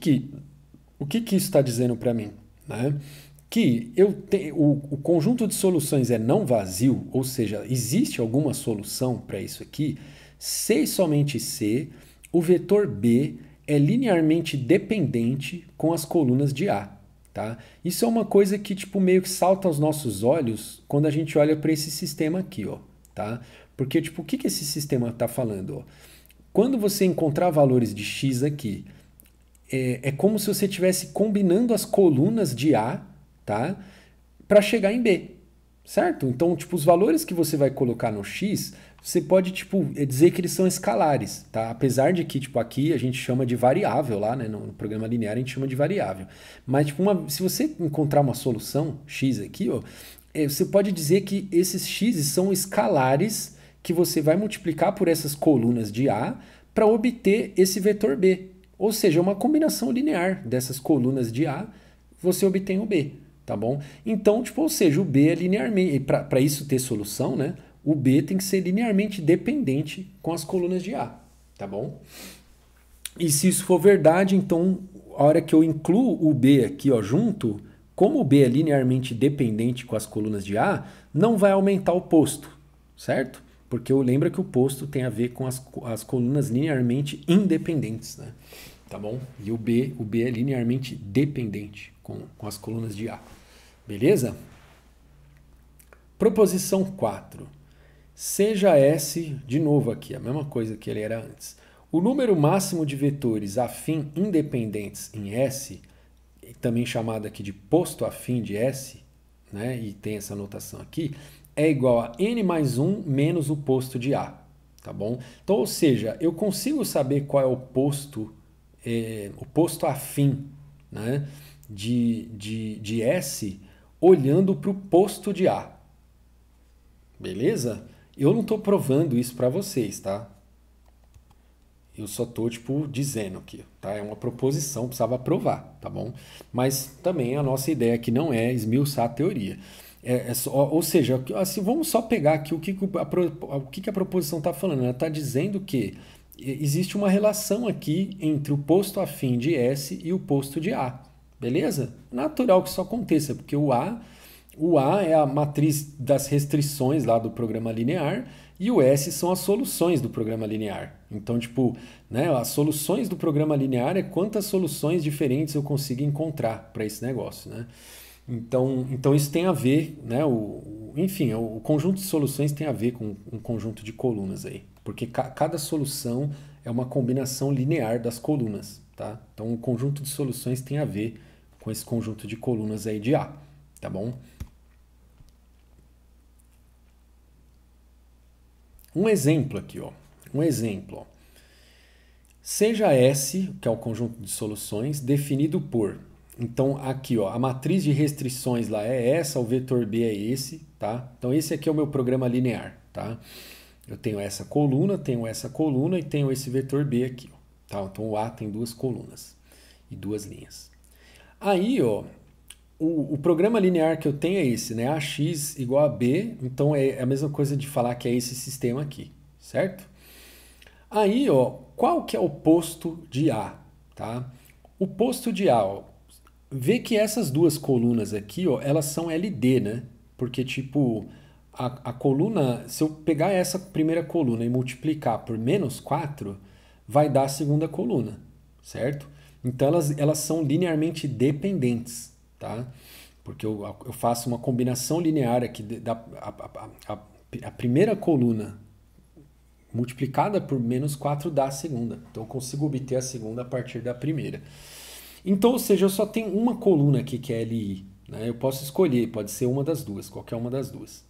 isso está dizendo para mim? Né? Que o conjunto de soluções é não vazio, ou seja, existe alguma solução para isso aqui, C e somente C, o vetor B é linearmente dependente com as colunas de A. Tá? Isso é uma coisa que tipo, meio que salta aos nossos olhos quando a gente olha para esse sistema aqui. Ó, tá? Porque tipo, o que esse sistema está falando? Ó? Quando você encontrar valores de x aqui, é como se você estivesse combinando as colunas de A, tá? Para chegar em B, certo? Então, tipo, os valores que você vai colocar no X, você pode, tipo, dizer que eles são escalares, tá? Apesar de que, tipo, aqui a gente chama de variável lá, né? No programa linear a gente chama de variável. Mas, tipo, se você encontrar uma solução X aqui, ó, você pode dizer que esses X são escalares que você vai multiplicar por essas colunas de A para obter esse vetor B. Ou seja, uma combinação linear dessas colunas de A, você obtém o B, tá bom? Então, tipo, ou seja, o B é linearmente, para isso ter solução, né? O B tem que ser linearmente dependente com as colunas de A, tá bom? E se isso for verdade, então, a hora que eu incluo o B aqui, ó, junto, como o B é linearmente dependente com as colunas de A, não vai aumentar o posto, certo? Porque lembra que o posto tem a ver com as colunas linearmente independentes, né? Tá bom? E o B é linearmente dependente com as colunas de A. Beleza? Proposição 4. Seja S, de novo aqui, a mesma coisa que ele era antes. O número máximo de vetores afim independentes em S, também chamado aqui de posto afim de S, né? E tem essa notação aqui, é igual a n mais 1 menos o posto de A, tá bom? Então, ou seja, eu consigo saber qual é o posto afim, né, de S olhando para o posto de A, beleza? Eu não estou provando isso para vocês, tá? Eu só estou, tipo, dizendo aqui, tá? É uma proposição, precisava provar, tá bom? Mas também a nossa ideia aqui não é esmiuçar a teoria. Ou seja, assim, vamos só pegar aqui o que a proposição está falando. Ela está dizendo que existe uma relação aqui entre o posto afim de S e o posto de A, beleza? Natural que isso aconteça, porque o A é a matriz das restrições lá do programa linear e o S são as soluções do programa linear. Então, tipo, né, as soluções do programa linear é quantas soluções diferentes eu consigo encontrar para esse negócio, né? Então isso tem a ver, né? Enfim, o conjunto de soluções tem a ver com um conjunto de colunas aí, porque cada solução é uma combinação linear das colunas, tá? Então o conjunto de soluções tem a ver com esse conjunto de colunas aí de A, tá bom? Um exemplo aqui, ó. Um exemplo, ó. Seja S, que é o conjunto de soluções, definido por... Então, aqui, ó, a matriz de restrições lá é essa, o vetor B é esse, tá? Então, esse aqui é o meu programa linear, tá? Eu tenho essa coluna e tenho esse vetor B aqui, ó, tá? Então, o A tem duas colunas e duas linhas. Aí, ó, o programa linear que eu tenho é esse, né? AX igual a B, então é a mesma coisa de falar que é esse sistema aqui, certo? Aí, ó, qual que é o posto de A, tá? O posto de A, ó, vê que essas duas colunas aqui, ó, elas são LD, né? Porque, tipo, a coluna, se eu pegar essa primeira coluna e multiplicar por menos 4, vai dar a segunda coluna, certo? Então, elas são linearmente dependentes, tá? Porque eu faço uma combinação linear aqui a primeira coluna multiplicada por menos 4 dá a segunda. Então, eu consigo obter a segunda a partir da primeira. Então, ou seja, eu só tenho uma coluna aqui que é LI. Né? Eu posso escolher, pode ser uma das duas, qualquer uma das duas.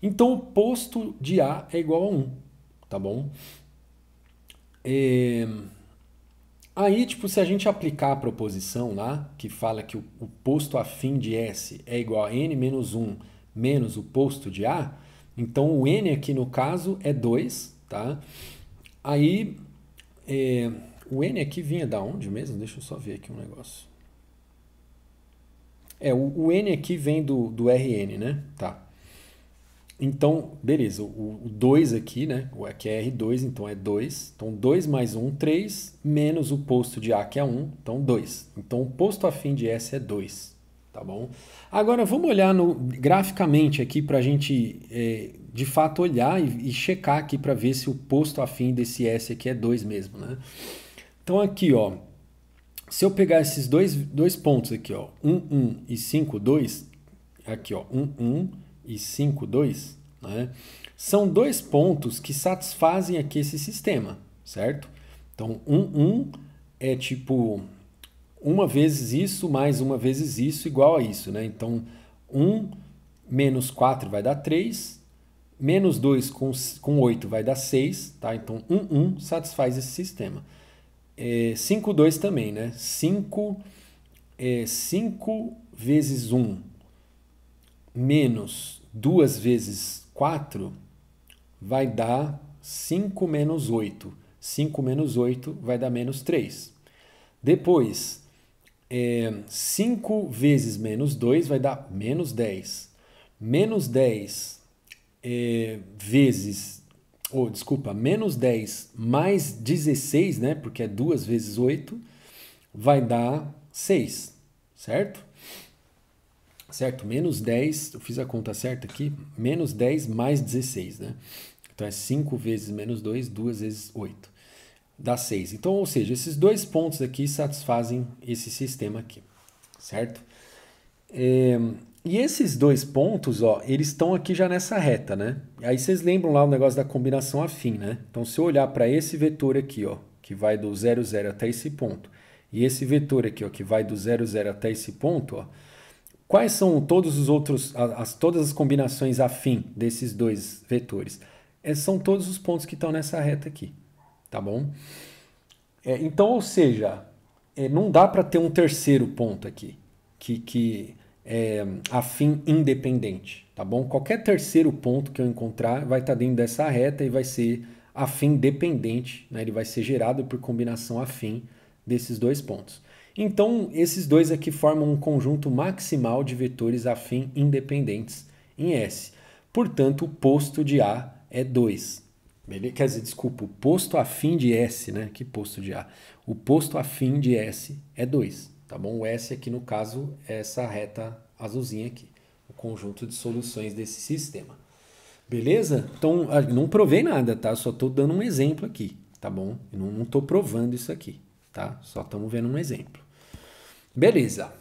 Então, o posto de A é igual a 1, tá bom? Aí, tipo, se a gente aplicar a proposição lá, que fala que o posto afim de S é igual a n menos 1 menos o posto de A, então o n aqui no caso é 2, tá? Aí, o n aqui vinha da onde mesmo? Deixa eu só ver aqui um negócio. O n aqui vem do Rn, né? Tá. Então, beleza, o 2 aqui, né? Aqui é R2, então é 2. Então, 2 mais 1, 3, menos o posto de A, que é 1, então 2. Então, o posto afim de S é 2, tá bom? Agora, vamos olhar graficamente aqui para a gente, de fato, olhar e checar aqui para ver se o posto afim desse S aqui é 2 mesmo, né? Então, aqui, ó, se eu pegar esses dois pontos aqui, ó, 1, 1 e 5, 2, aqui, ó, 1, 1 e 5, 2, né? São dois pontos que satisfazem aqui esse sistema, certo? Então, 1, 1 é tipo uma vezes isso mais uma vezes isso igual a isso, né? Então, 1 menos 4 vai dar 3, menos 2 com 8 vai dar 6, tá? Então, 1 satisfaz esse sistema. 5, 2 também, né? 5 vezes 1 menos 2 vezes 4 vai dar 5 menos 8. 5 menos 8 vai dar menos 3. Depois, 5 vezes menos 2 vai dar menos 10. Menos 10 vezes... desculpa, menos 10 mais 16, né? Porque é 2 vezes 8, vai dar 6, certo? Certo? Menos 10, eu fiz a conta certa aqui, menos 10 mais 16, né? Então é 5 vezes menos 2, 2 vezes 8. Dá 6. Então, ou seja, esses dois pontos aqui satisfazem esse sistema aqui, certo? E esses dois pontos, ó, eles estão aqui já nessa reta, né? Aí vocês lembram lá o negócio da combinação afim, né? Então, se eu olhar para esse vetor aqui, ó, que vai do 0, 0 até esse ponto, e esse vetor aqui, ó, que vai do 0, 0 até esse ponto, ó, quais são todos os outros, todas as combinações afim desses dois vetores? São todos os pontos que estão nessa reta aqui, tá bom? Então, ou seja, não dá para ter um terceiro ponto aqui, que é afim independente, tá bom? Qualquer terceiro ponto que eu encontrar vai estar dentro dessa reta e vai ser afim dependente, né? Ele vai ser gerado por combinação afim desses dois pontos. Então, esses dois aqui formam um conjunto maximal de vetores afim independentes em S. Portanto, o posto de A é 2. Beleza? Quer dizer, desculpa, o posto afim de S, né? Que posto de A? O posto afim de S é 2, tá bom? O S aqui, no caso, é essa reta azulzinha aqui, o conjunto de soluções desse sistema. Beleza? Então, não provei nada, tá? Só estou dando um exemplo aqui, tá bom? Eu não estou provando isso aqui, tá? Só estamos vendo um exemplo. Beleza.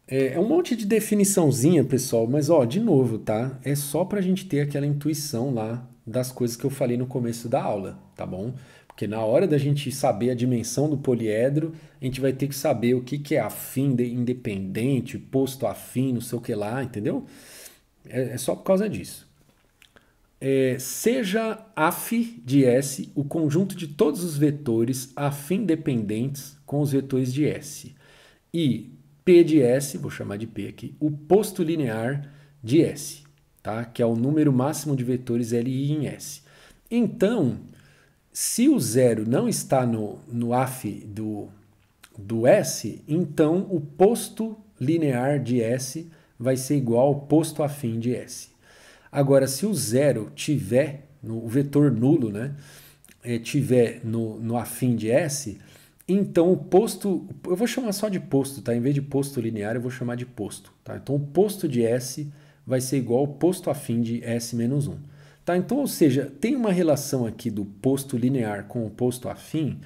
É um monte de definiçãozinha, pessoal, mas ó, de novo, tá? É só pra gente ter aquela intuição lá das coisas que eu falei no começo da aula, tá bom? Porque na hora da gente saber a dimensão do poliedro, a gente vai ter que saber o que é afim independente, posto afim, não sei o que lá, entendeu? É só por causa disso. Seja af de S o conjunto de todos os vetores afim dependentes com os vetores de S. E P de S, vou chamar de P aqui, o posto linear de S, tá? Que é o número máximo de vetores LI em S. Então, se o zero não está no AF do S, então o posto linear de S vai ser igual ao posto afim de S. Agora, se o zero tiver, o vetor nulo, né, tiver no afim de S, então o posto, eu vou chamar só de posto, tá? Em vez de posto linear, eu vou chamar de posto, tá? Então o posto de S vai ser igual ao posto afim de S menos 1. Tá? Então, ou seja, tem uma relação aqui do posto linear com o posto afim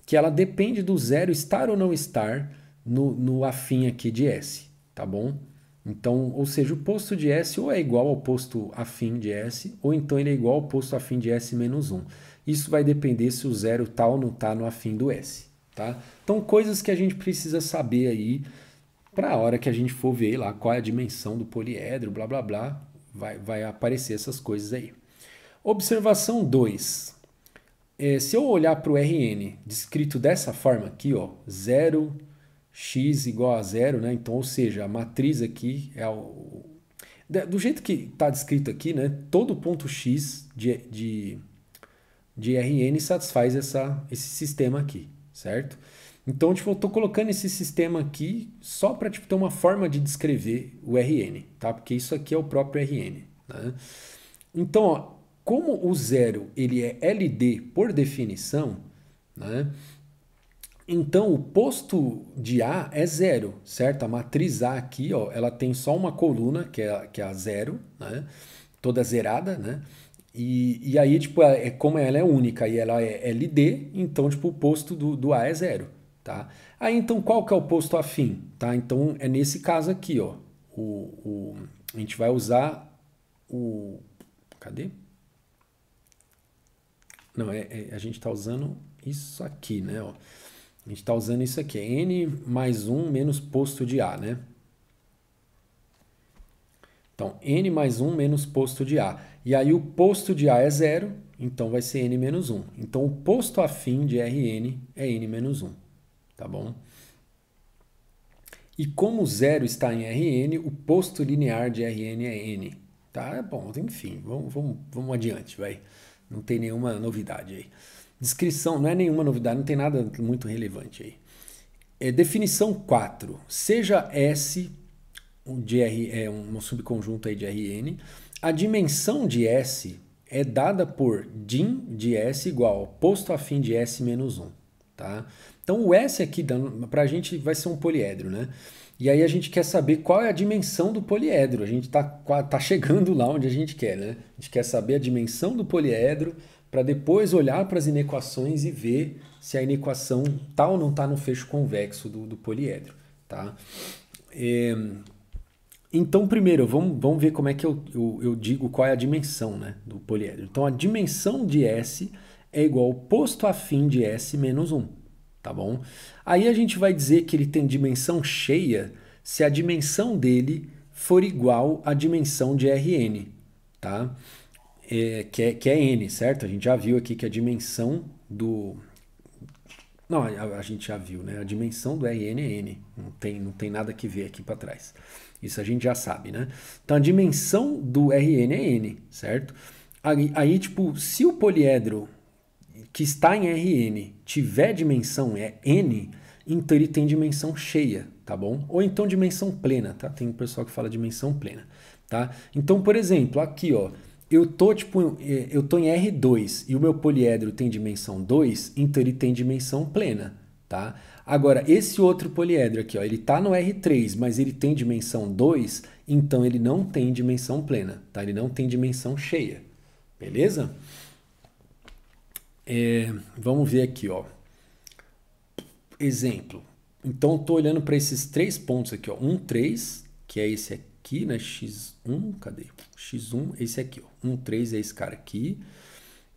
que ela depende do zero estar ou não estar no afim aqui de S, tá bom? Então, ou seja, o posto de S ou é igual ao posto afim de S, ou então ele é igual ao posto afim de S menos 1. Isso vai depender se o zero está ou não está no afim do S. Tá? Então, coisas que a gente precisa saber aí para a hora que a gente for ver lá qual é a dimensão do poliedro, blá blá blá, vai aparecer essas coisas aí. Observação 2. Se eu olhar para o Rn descrito dessa forma aqui, ó, 0, x igual a 0, né? Então, ou seja, a matriz aqui é do jeito que está descrito aqui, né? Todo ponto x de Rn satisfaz esse sistema aqui, certo? Então, tipo, eu estou colocando esse sistema aqui só para tipo, ter uma forma de descrever o Rn, tá? Porque isso aqui é o próprio Rn, né? Então, ó, como o zero ele é LD por definição, né? Então, o posto de A é zero, certo? A matriz A aqui, ó, ela tem só uma coluna, que é a zero, né? Toda zerada, né? E aí, tipo, como ela é única e ela é LD, então, tipo, o posto do A é zero, tá? Aí, então, qual que é o posto afim, tá? Então, é nesse caso aqui, ó. A gente vai usar o... Cadê? Não, a gente está usando isso aqui, né? Ó. A gente está usando isso aqui, n mais 1 menos posto de A, né? Então, n mais 1 menos posto de A. E aí o posto de A é 0, então vai ser n menos 1. Então, o posto afim de Rn é n menos 1, tá bom? E como 0 está em Rn, o posto linear de Rn é n. Tá? Bom, enfim, vamos adiante, vai. Não tem nenhuma novidade aí. Descrição, não é nenhuma novidade, não tem nada muito relevante aí. Definição 4. Seja S um subconjunto aí de Rn, a dimensão de S é dada por dim de S igual ao posto afim de S menos 1. Tá? Então o S aqui para a gente vai ser um poliedro, né? E aí a gente quer saber qual é a dimensão do poliedro. A gente tá chegando lá onde a gente quer, né? A gente quer saber a dimensão do poliedro para depois olhar para as inequações e ver se a inequação tá ou não está no fecho convexo do poliedro. Tá? Então, primeiro, vamos ver como é que eu digo qual é a dimensão, né, do poliedro. Então, a dimensão de S é igual ao posto afim de S menos 1, tá bom? Aí a gente vai dizer que ele tem dimensão cheia se a dimensão dele for igual à dimensão de Rn, tá? Que é n, certo? A gente já viu aqui que a dimensão do... Não, a gente já viu, né? A dimensão do Rn é n, não tem nada que ver aqui para trás. Isso a gente já sabe, né? Então a dimensão do Rn é n, certo? Aí, tipo, se o poliedro que está em Rn tiver dimensão n, então ele tem dimensão cheia, tá bom? Ou então dimensão plena, tá? Tem um pessoal que fala dimensão plena, tá? Então, por exemplo, aqui, ó, eu tô em R2 e o meu poliedro tem dimensão 2, então ele tem dimensão plena, tá? Agora, esse outro poliedro aqui, ó, ele tá no R3, mas ele tem dimensão 2, então ele não tem dimensão plena, tá? Ele não tem dimensão cheia, beleza? Vamos ver aqui, ó. Exemplo. Então, estou olhando para esses três pontos aqui, ó. 1, 3, que é esse aqui, né? X1, cadê? X1, esse aqui, ó. 1, 3 é esse cara aqui.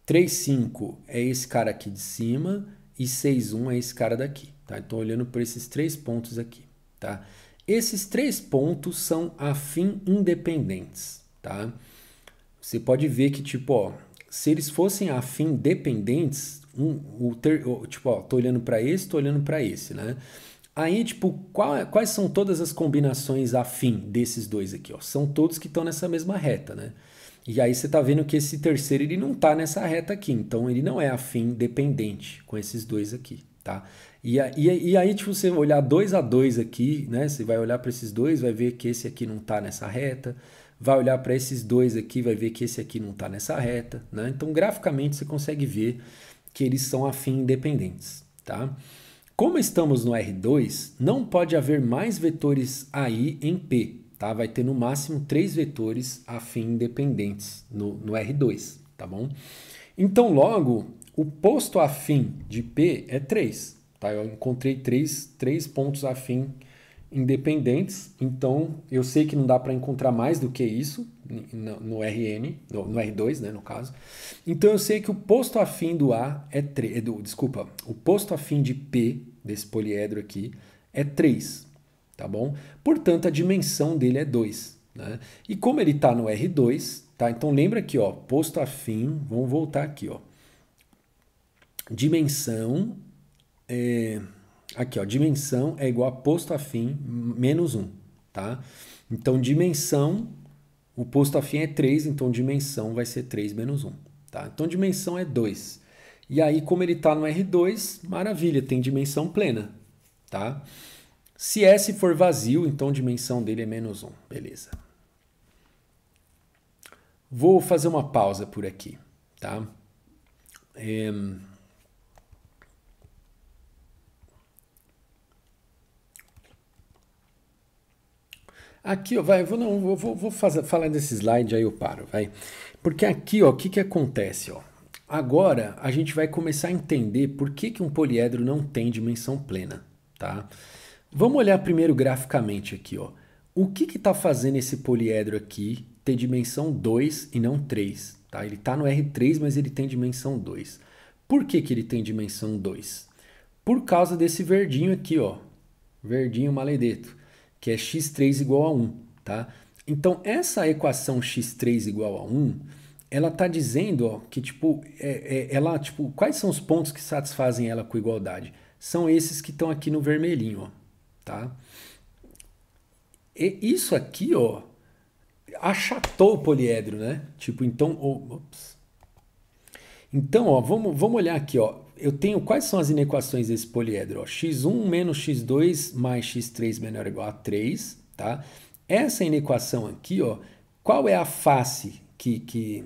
3, 5 é esse cara aqui de cima. E 6, 1 é esse cara daqui, tá? Estou olhando por esses três pontos aqui, tá? Esses três pontos são afim independentes, tá? Você pode ver que, tipo, ó, se eles fossem afim dependentes, tipo, ó, tô olhando para esse, tô olhando para esse, né? Aí, tipo, quais são todas as combinações afim desses dois aqui, ó? São todos que estão nessa mesma reta, né? E aí você tá vendo que esse terceiro, ele não tá nessa reta aqui, então ele não é afim dependente com esses dois aqui, tá? E aí, tipo, você olhar 2 a 2 aqui, né? Você vai olhar para esses dois, vai ver que esse aqui não tá nessa reta, vai olhar para esses dois aqui, vai ver que esse aqui não está nessa reta, né? Então, graficamente, você consegue ver que eles são afim independentes, tá? Como estamos no R2, não pode haver mais vetores AI em P, tá? Vai ter no máximo 3 vetores afim independentes no R2, tá bom? Então, logo, o posto afim de P é 3, tá? Eu encontrei três pontos afim independentes, então eu sei que não dá para encontrar mais do que isso no RN, no R2, né, no caso. Então eu sei que o posto afim do A é 3, desculpa, o posto afim de P, desse poliedro aqui, é 3, tá bom? Portanto, a dimensão dele é 2, né? E como ele está no R2, tá? Então lembra aqui, ó, posto afim, vamos voltar aqui, ó. Dimensão aqui, ó, dimensão é igual a posto afim menos 1, tá? Então, dimensão, o posto afim é 3, então dimensão vai ser 3 menos 1, tá? Então, dimensão é 2. E aí, como ele está no R2, maravilha, tem dimensão plena, tá? Se S for vazio, então a dimensão dele é menos 1, beleza. Vou fazer uma pausa por aqui, tá? Aqui, ó, vou falar desse slide, aí eu paro, vai. Porque aqui, ó, o que acontece, ó? Agora, a gente vai começar a entender por que um poliedro não tem dimensão plena, tá? Vamos olhar primeiro graficamente aqui, ó. O que está fazendo esse poliedro aqui ter dimensão 2 e não 3, tá? Ele está no R3, mas ele tem dimensão 2. Por que ele tem dimensão 2? por causa desse verdinho aqui, ó, verdinho maledeto, que é x3 igual a 1, tá? Então, essa equação x3 igual a 1, ela está dizendo, ó, que tipo, ela, tipo, quais são os pontos que satisfazem ela com igualdade? São esses que estão aqui no vermelhinho, ó, tá? E isso aqui, ó, achatou o poliedro, né? Tipo, então, ops. Então, ó, vamos olhar aqui, ó. Eu tenho quais são as inequações desse poliedro? Ó, x1 menos x2 mais x3 menor ou igual a 3, tá? Essa inequação aqui, ó, qual é a face que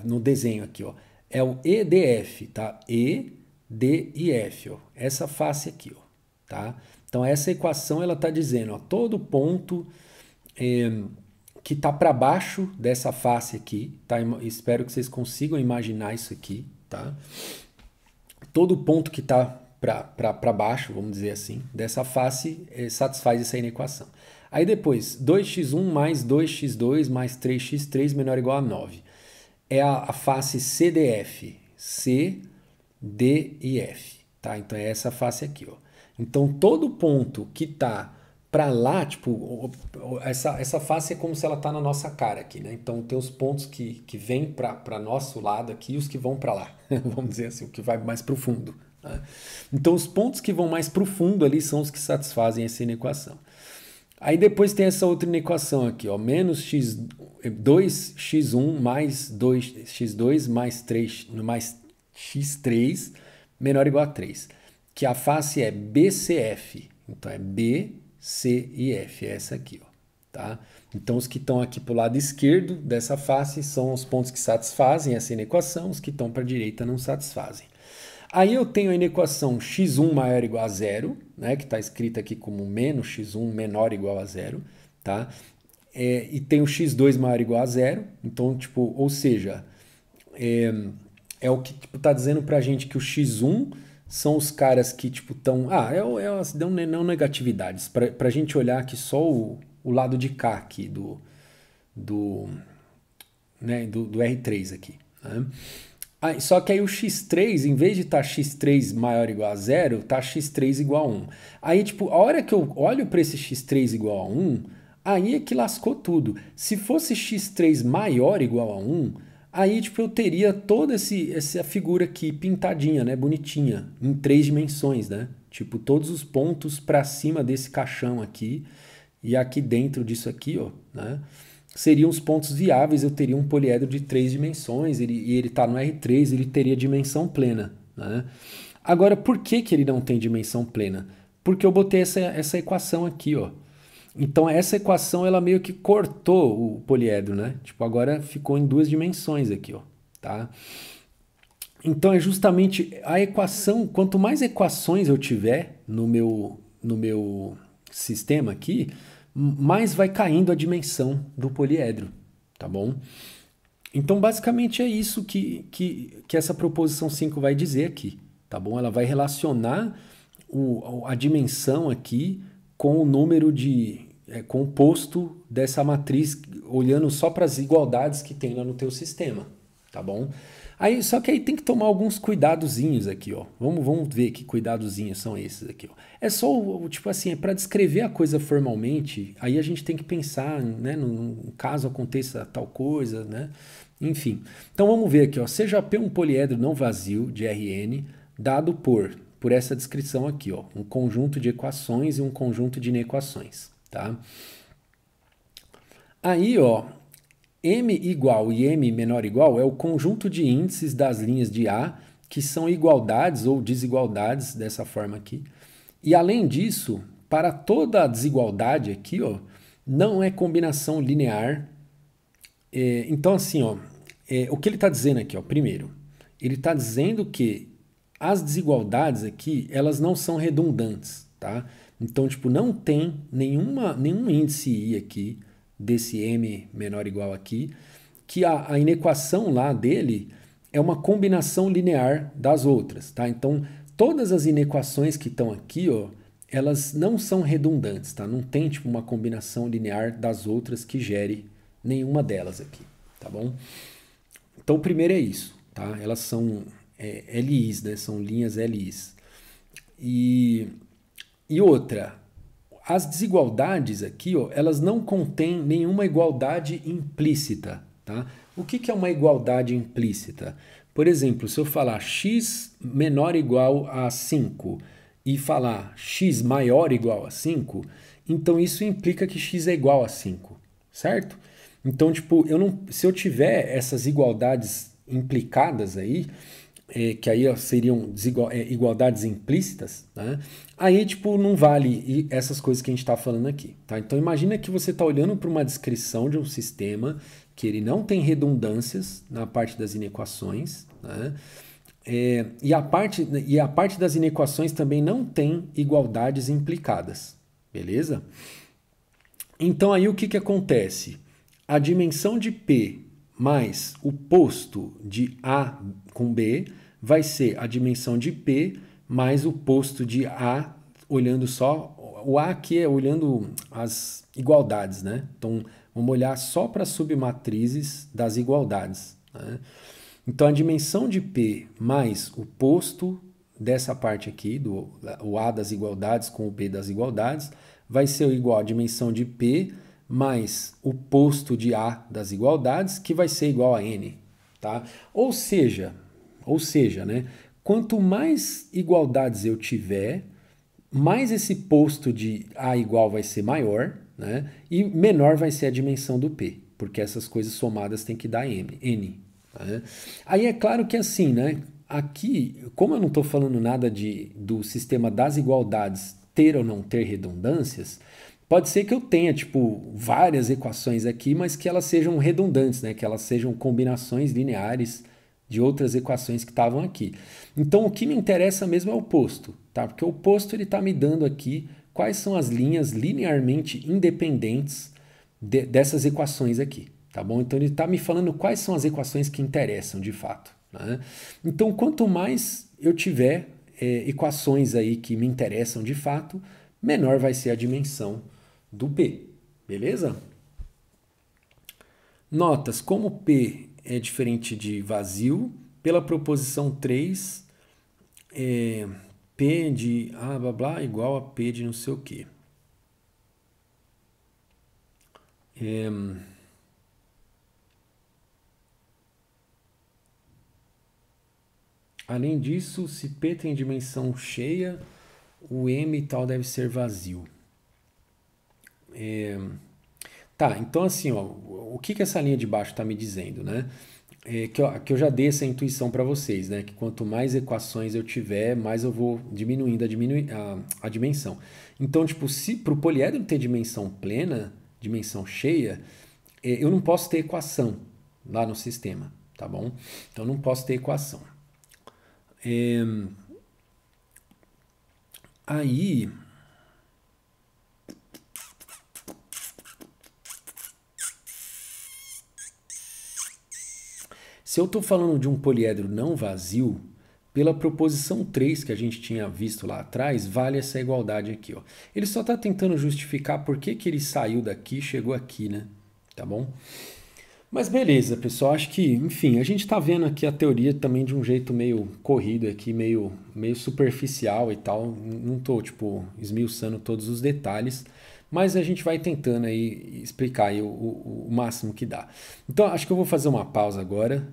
no desenho aqui, ó? É o EDF, tá? E, D e F, ó. Essa face aqui, ó, tá? Então, essa equação, ela tá dizendo, ó, todo ponto que está para baixo dessa face aqui, tá? Espero que vocês consigam imaginar isso aqui, tá? Todo ponto que está para baixo, vamos dizer assim, dessa face satisfaz essa inequação. Aí depois, 2x1 mais 2x2 mais 3x3 menor ou igual a 9. É a face CDF, C, D e F, tá? Então é essa face aqui, ó. Então todo ponto que está para lá, tipo, essa face é como se ela tá na nossa cara aqui, né? Então tem os pontos que vêm para nosso lado aqui e os que vão para lá, vamos dizer assim, o que vai mais para o fundo. Né? Então os pontos que vão mais para o fundo ali são os que satisfazem essa inequação. Aí depois tem essa outra inequação aqui, ó, menos 2x1 mais 2x2 mais 3 mais x3 menor ou igual a 3, que a face é BCF. Então é B, C e F, é essa aqui, ó, tá? Então os que estão aqui para o lado esquerdo dessa face são os pontos que satisfazem essa inequação, os que estão para a direita não satisfazem. Aí eu tenho a inequação x1 maior ou igual a zero, né, que está escrita aqui como menos x1 menor ou igual a zero, tá? E tem o x2 maior ou igual a zero, então, tipo, ou seja, é o que tipo, tá dizendo pra gente que o x1 são os caras que, tipo, estão... dão não negatividades, pra gente olhar aqui só o lado de cá aqui do R3 aqui, né? Só que aí o x3, em vez de estar x3 maior ou igual a zero, tá x3 igual a 1. Aí, tipo, a hora que eu olho para esse x3 igual a 1, aí é que lascou tudo. Se fosse x3 maior ou igual a 1, aí, tipo, eu teria toda essa figura aqui pintadinha, né, bonitinha, em 3 dimensões, né? Tipo, todos os pontos para cima desse caixão aqui e aqui dentro disso aqui, ó, né? Seriam os pontos viáveis, eu teria um poliedro de 3 dimensões, e ele está no R3, ele teria dimensão plena. Né? Agora, por que ele não tem dimensão plena? Porque eu botei essa equação aqui, ó. Então, essa equação, ela meio que cortou o poliedro, né? Tipo, agora ficou em 2 dimensões aqui, ó. Tá? Então, é justamente a equação, quanto mais equações eu tiver no meu sistema aqui, mais vai caindo a dimensão do poliedro, tá bom? Então, basicamente é isso que essa proposição 5 vai dizer aqui, tá bom? Ela vai relacionar a dimensão aqui com o número com o posto dessa matriz, olhando só para as igualdades que tem lá no teu sistema, tá bom? Só que aí tem que tomar alguns cuidadozinhos aqui, ó. Vamos ver que cuidadozinhos são esses aqui, ó. É só, tipo assim, é para descrever a coisa formalmente, aí a gente tem que pensar, né, no caso aconteça tal coisa, né? Enfim. Então vamos ver aqui, ó. Seja P um poliedro não vazio de Rn dado por essa descrição aqui, ó, um conjunto de equações e um conjunto de inequações, tá? Aí, ó, M igual e M menor ou igual é o conjunto de índices das linhas de A que são igualdades ou desigualdades dessa forma aqui. E além disso, para toda a desigualdade aqui, ó, não é combinação linear. Então, assim, ó, o que ele está dizendo aqui, ó, primeiro, ele está dizendo que as desigualdades aqui, elas não são redundantes, tá? Então, tipo, não tem nenhum índice I aqui, desse M menor ou igual aqui, que a inequação lá dele é uma combinação linear das outras, tá? Então, todas as inequações que estão aqui, ó, elas não são redundantes, tá? Não tem, tipo, uma combinação linear das outras que gere nenhuma delas aqui, tá bom? Então, o primeiro é isso, tá? Elas são LIs, né? São linhas LIs. E, e outra, as desigualdades aqui, ó, elas não contêm nenhuma igualdade implícita, tá? O que é uma igualdade implícita? Por exemplo, se eu falar x menor ou igual a 5 e falar x maior ou igual a 5, então isso implica que x é igual a 5, certo? Então, tipo, se eu tiver essas igualdades implicadas aí, que aí seriam igualdades implícitas, né? Aí, tipo, não vale essas coisas que a gente está falando aqui, tá? Então, imagina que você está olhando para uma descrição de um sistema que ele não tem redundâncias na parte das inequações, né? E a parte das inequações também não tem igualdades implicadas, beleza? Então, aí o que acontece? A dimensão de P mais o posto de A com B vai ser a dimensão de P mais o posto de A, olhando só, o A aqui é olhando as igualdades, né? Então, vamos olhar só para as submatrizes das igualdades, né? Então, a dimensão de P mais o posto dessa parte aqui, o A das igualdades com o P das igualdades, vai ser igual à dimensão de P mais o posto de A das igualdades, que vai ser igual a N, tá? Ou seja, né, quanto mais igualdades eu tiver, mais esse posto de A igual vai ser maior, né? E menor vai ser a dimensão do P, porque essas coisas somadas têm que dar N. Né? Aí é claro que assim, né? Aqui, como eu não estou falando nada do sistema das igualdades ter ou não ter redundâncias, pode ser que eu tenha, tipo, várias equações aqui, mas que elas sejam redundantes, né? Que elas sejam combinações lineares de outras equações que estavam aqui. Então, o que me interessa mesmo é o posto, tá? Porque o posto ele está me dando aqui quais são as linhas linearmente independentes dessas equações aqui, tá bom? Então, ele está me falando quais são as equações que interessam de fato, né? Então, quanto mais eu tiver equações aí que me interessam de fato, menor vai ser a dimensão do P, beleza? Notas, como P é diferente de vazio, pela proposição 3, P de blá blá igual a P de não sei o quê. Além disso, se P tem dimensão cheia, o M e tal deve ser vazio. Tá, então assim, ó, o que essa linha de baixo está me dizendo, né? Que eu já dei essa intuição para vocês, né? Que quanto mais equações eu tiver, mais eu vou diminuindo a dimensão. Então, tipo, se para o poliedro ter dimensão plena, dimensão cheia, eu não posso ter equação lá no sistema, tá bom? Então, eu não posso ter equação. Aí, se eu estou falando de um poliedro não vazio, pela proposição 3 que a gente tinha visto lá atrás, vale essa igualdade aqui. Ó. Ele só está tentando justificar por que ele saiu daqui e chegou aqui, né? Tá bom? Mas beleza, pessoal. Acho que, enfim, a gente está vendo aqui a teoria também de um jeito meio corrido aqui, meio superficial e tal. Não estou, tipo, esmiuçando todos os detalhes, mas a gente vai tentando aí explicar aí o máximo que dá. Então, acho que eu vou fazer uma pausa agora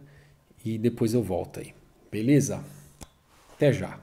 e depois eu volto aí. Beleza? Até já.